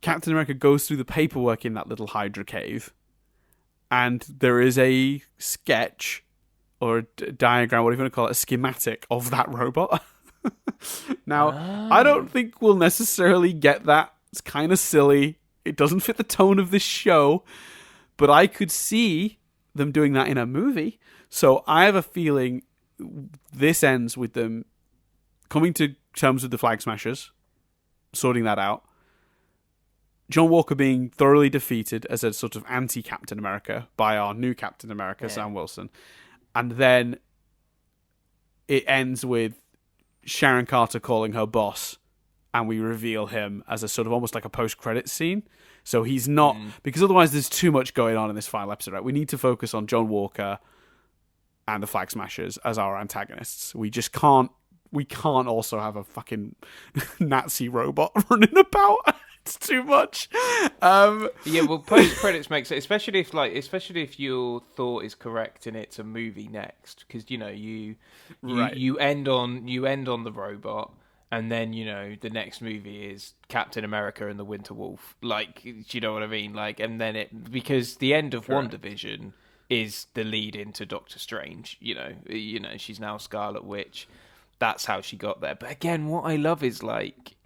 Captain America goes through the paperwork in that little Hydra cave. And there is a sketch or a diagram, whatever you want to call it, a schematic of that robot. Now, I don't think we'll necessarily get that. It's kind of silly. It doesn't fit the tone of this show. But I could see them doing that in a movie. So I have a feeling this ends with them coming to terms with the Flag Smashers, sorting that out. John Walker being thoroughly defeated as a sort of anti-Captain America by our new Captain America, Sam Wilson. And then it ends with Sharon Carter calling her boss, and we reveal him as a sort of almost like a post-credits scene. So he's not... Because otherwise there's too much going on in this final episode, right? We need to focus on John Walker and the Flag Smashers as our antagonists. We just can't... We can't also have a fucking Nazi robot running about. It's too much. Yeah, well, post credits makes it, especially if your thought is correct and it's a movie next, because you end on the robot, and then the next movie is Captain America and the Winter Wolf. Like, do you know what I mean? Like, and then because the end of WandaVision is the lead into Doctor Strange. She's now Scarlet Witch. That's how she got there. But again, what I love is like.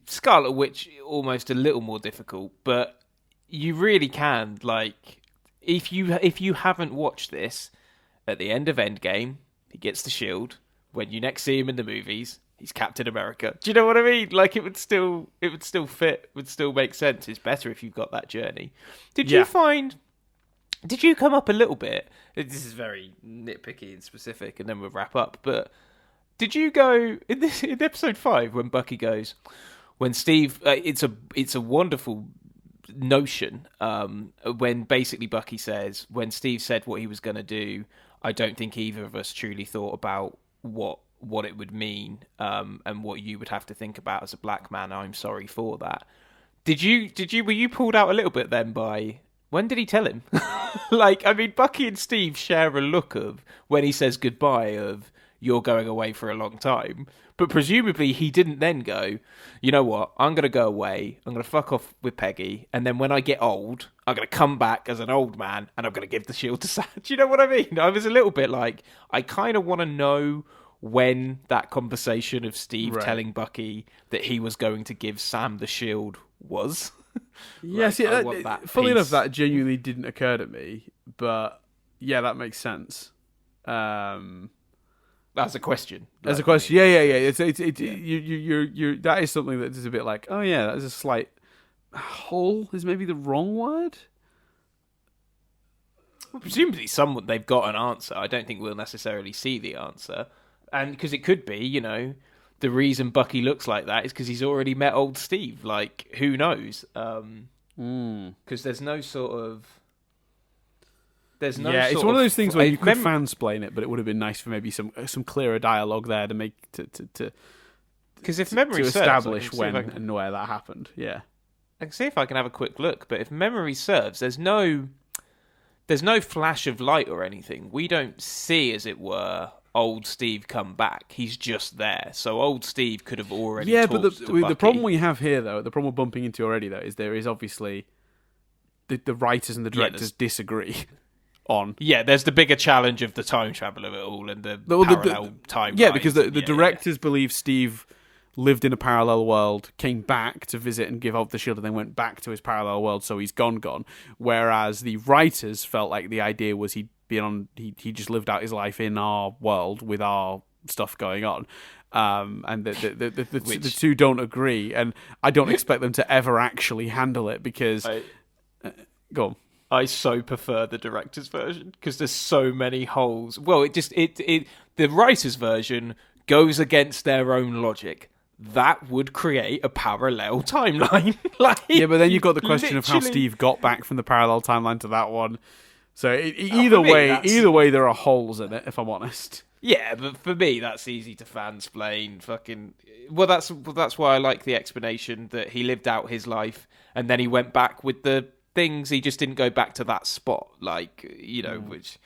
Scarlet Witch almost a little more difficult, but you really can, like, if you haven't watched this, at the end of Endgame, he gets the shield. When you next see him in the movies, he's Captain America. Do you know what I mean? Like, it would still fit, would still make sense. It's better if you've got that journey. Did you come up a little bit? This is very nitpicky and specific, and then we'll wrap up, but... Did you go in episode 5 when Bucky goes, when Steve? It's a wonderful notion. When basically Bucky says, when Steve said what he was going to do, I don't think either of us truly thought about what it would mean, and what you would have to think about as a black man. I'm sorry for that. Were you pulled out a little bit then by? When did he tell him? Like, I mean, Bucky and Steve share a look of when he says goodbye of. You're going away for a long time. But presumably he didn't then go, you know what, I'm going to go away, I'm going to fuck off with Peggy, and then when I get old, I'm going to come back as an old man, and I'm going to give the shield to Sam. Do you know what I mean? I was a little bit like, I kind of want to know when that conversation of Steve telling Bucky that he was going to give Sam the shield was. Yes, fully enough, that genuinely didn't occur to me, but yeah, that makes sense. As a question. As a question, yeah. You're that is something that is a bit like, oh yeah, that is a slight hole. Is maybe the wrong word. Well, presumably, they've got an answer. I don't think we'll necessarily see the answer, and because it could be, the reason Bucky looks like that is because he's already met old Steve. Like, who knows? because there's no sort of. There's no. Yeah, sort it's one of those things where you could mem- fansplain it, but it would have been nice for maybe some clearer dialogue there to make to Because if memory to serves, establish I can see when if I can- and where that happened. Yeah. I can see if I can have a quick look, but if memory serves, there's no flash of light or anything. We don't see, as it were, old Steve come back. He's just there. So old Steve could have already. Yeah, but talked to the Bucky. problem we have here, though, the problem we're bumping into already, though, is there is obviously the writers and the directors disagree on. Yeah, there's the bigger challenge of the time travel of it all and the parallel time. Yeah, because the directors believe Steve lived in a parallel world, came back to visit and give up the shield, and then went back to his parallel world, so he's gone. Whereas the writers felt like the idea was he just lived out his life in our world with our stuff going on. And the two don't agree, and I don't expect them to ever actually handle it because... go on. I so prefer the director's version because there's so many holes. Well, the writer's version goes against their own logic. That would create a parallel timeline. Yeah, but then you've got the question of how Steve got back from the parallel timeline to that one. So either way, there are holes in it. If I'm honest. Yeah, but for me, that's easy to fansplain. Well, that's why I like the explanation that he lived out his life and then he went back with the things. He just didn't go back to that spot, which,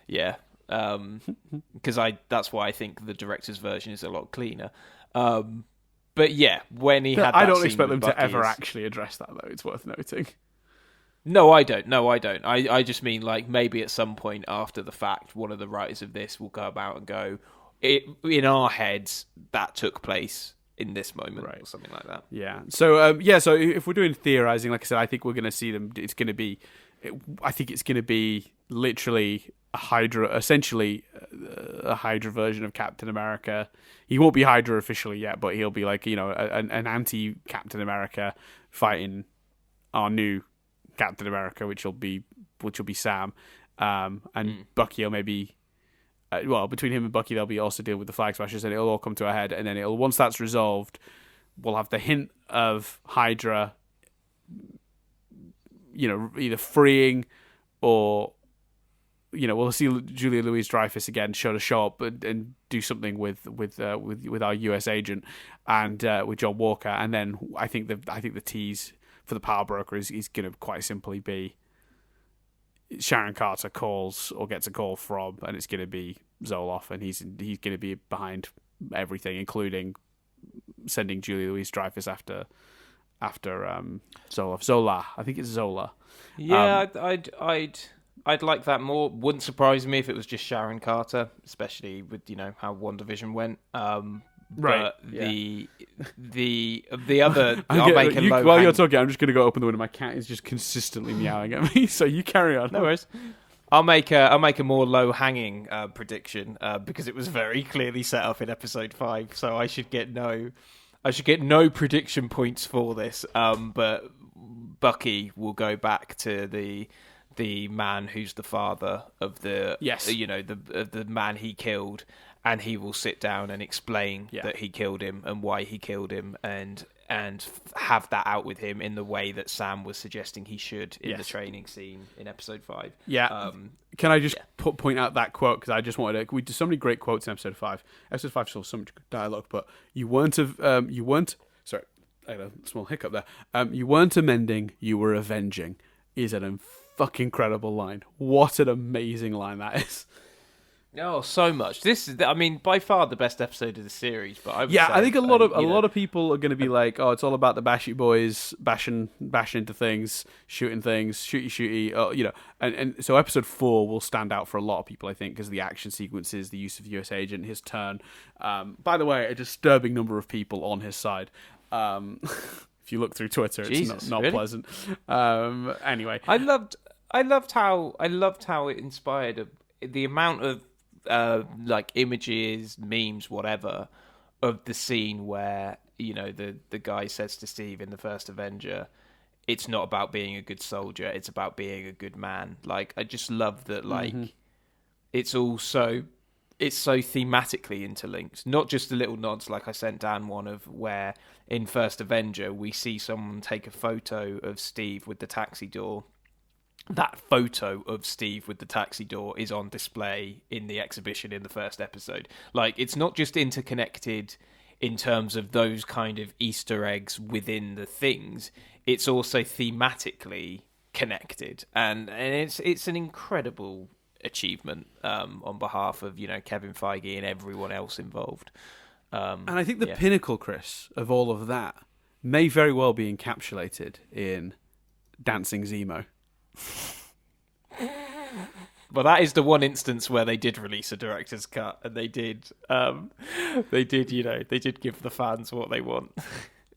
yeah. Because that's why I think the director's version is a lot cleaner. But yeah, when he had, I don't expect them to ever actually address that, though. It's worth noting. No, I don't. I just mean maybe at some point after the fact, one of the writers of this will go about and go, in our heads that took place in this moment, right, or something like that. Yeah. So so if we're doing theorizing, like I said, I think we're going to see them. I think it's going to be literally essentially a Hydra version of Captain America. He won't be Hydra officially yet, but he'll be an anti-Captain America fighting our new Captain America, which will be Sam, and Bucky will maybe. Between him and Bucky, they'll be also dealing with the Flag Smashers, and it'll all come to a head. And then once that's resolved, we'll have the hint of Hydra, either freeing or, we'll see Julia Louis-Dreyfus again show up and do something with our US agent and with John Walker. And then I think the tease for the Power Broker is going to quite simply be Sharon Carter calls or gets a call from, and it's going to be Zoloff, and he's going to be behind everything, including sending Julia Louis-Dreyfus after Zoloff. Zola, I think it's Zola. Yeah, I'd like that more. Wouldn't surprise me if it was just Sharon Carter, especially with how WandaVision went. Right. But the other, I'll make a low. While you're talking, I'm just going to go open the window. My cat is just consistently meowing at me, so you carry on. No worries. I'll make a more low hanging prediction because it was very clearly set up in episode 5. So I should get no prediction points for this. But Bucky will go back to the man who's the father of the the man he killed. And he will sit down and explain that he killed him and why he killed him, and have that out with him in the way that Sam was suggesting he should in the training scene in episode 5. Yeah. Can I just point out that quote, because I just wanted to. We did so many great quotes in episode 5. Episode 5 saw so much dialogue, but you weren't. Sorry, I had a small hiccup there. You weren't amending. You were avenging. Is an fucking incredible line. What an amazing line that is. Oh, so much. This is, by far the best episode of the series. But I think a lot of people are going to be like, "Oh, it's all about the Bashy boys bashing into things, shooting things, shooty." And so episode 4 will stand out for a lot of people, I think, because the action sequences, the use of US Agent, his turn. By the way, a disturbing number of people on his side. If you look through Twitter, it's not really pleasant. Anyway, I loved how it inspired the amount of images, memes, whatever, of the scene where the guy says to Steve in the first Avenger, "It's not about being a good soldier; it's about being a good man." I just love that. It's also it's so thematically interlinked. Not just the little nods like I sent Dan one of where in First Avenger we see someone take a photo of Steve with the taxi door. That photo of Steve with the taxi door is on display in the exhibition in the first episode. Like, it's not just interconnected in terms of those kind of Easter eggs within the things. It's also thematically connected, and it's an incredible achievement on behalf of Kevin Feige and everyone else involved. And I think the pinnacle, Chris, of all of that may very well be encapsulated in Dancing Zemo. Well, that is the one instance where they did release a director's cut, and they did give the fans what they want.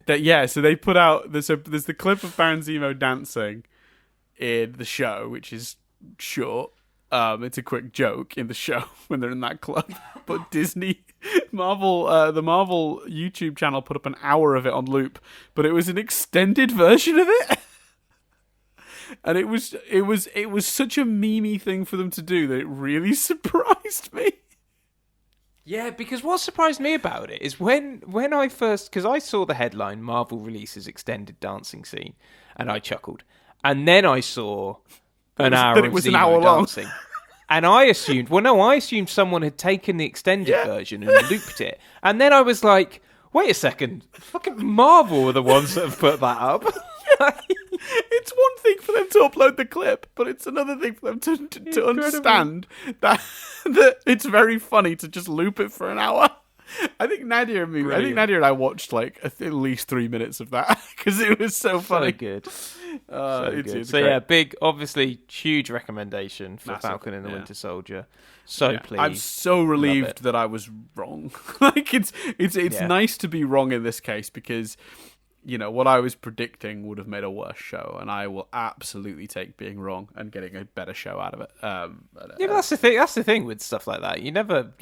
So they put out there's the clip of Baron Zemo dancing in the show, which is short. It's a quick joke in the show when they're in that club. But the Marvel YouTube channel put up an hour of it on loop, but it was an extended version of it. And it was such a memey thing for them to do that it really surprised me. Yeah, because what surprised me about it is when I first, because I saw the headline, Marvel releases extended dancing scene, and I chuckled. And then I saw an hour of Zemo dancing. And I assumed someone had taken the extended version and looped it. And then I was like, wait a second, fucking Marvel are the ones that have put that up. It's one thing for them to upload the clip, but it's another thing for them to understand that it's very funny to just loop it for an hour. I think Nadia and I watched like at least 3 minutes of that because it was so funny. So good. It's so yeah, big, obviously huge recommendation for Falcon and the Winter Soldier. So pleased. I'm so relieved that I was wrong. Like it's nice to be wrong in this case because what I was predicting would have made a worse show, and I will absolutely take being wrong and getting a better show out of it. But that's the thing. That's the thing with stuff like that. You never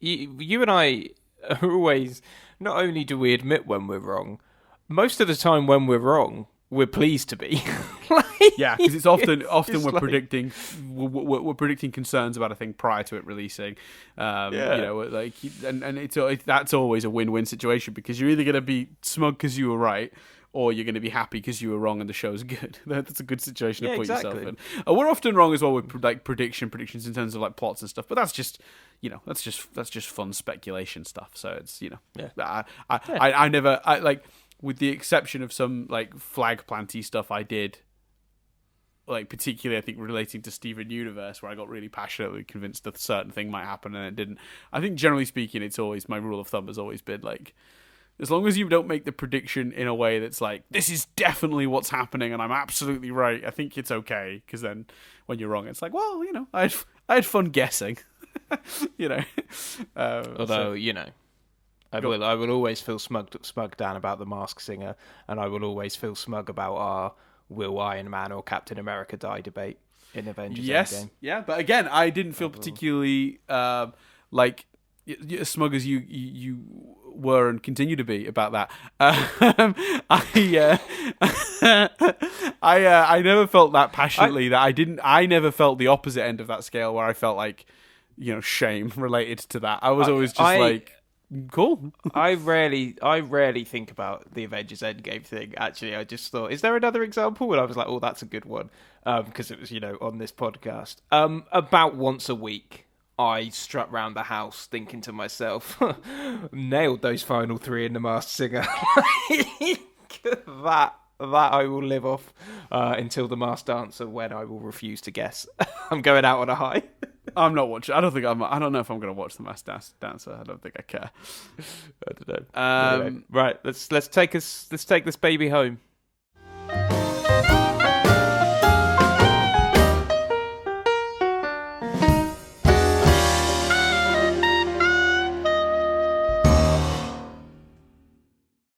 you and I are always. Not only do we admit when we're wrong, most of the time when we're wrong, we're pleased to be. Because it's often we're predicting concerns about a thing prior to it releasing. And that's always a win-win situation because you're either going to be smug because you were right, or you're going to be happy because you were wrong and the show's good. That's a good situation to put yourself in. We're often wrong as well with like predictions in terms of like plots and stuff, but that's just that's just fun speculation stuff. So it's I never with the exception of some like flag planty stuff I did. Like particularly, I think relating to Steven Universe, where I got really passionately convinced that a certain thing might happen and it didn't. I think generally speaking, it's always my rule of thumb has always been like, as long as you don't make the prediction in a way that's like, this is definitely what's happening and I'm absolutely right, I think it's okay. Because then when you're wrong, it's like, well, I had fun guessing. Although I will always feel smug down about the Masked Singer, and I will always feel smug about our will Iron Man or Captain America die debate in Avengers Endgame. Yeah, but again, I didn't feel particularly as smug as you were and continue to be about that. I never felt that passionately. I never felt the opposite end of that scale where I felt like shame related to that. I was always just cool. I rarely think about the Avengers Endgame thing. Actually, I just thought, is there another example? And I was like, oh, that's a good one, because it was on this podcast. About once a week, I strut round the house thinking to myself, nailed those final three in The Masked Singer. that I will live off until The Masked Dancer, when I will refuse to guess. I'm going out on a high. I'm not watching. I don't know if I'm going to watch The Masked Dancer. I don't think I care. I don't know. Anyway, right, let's take this baby home.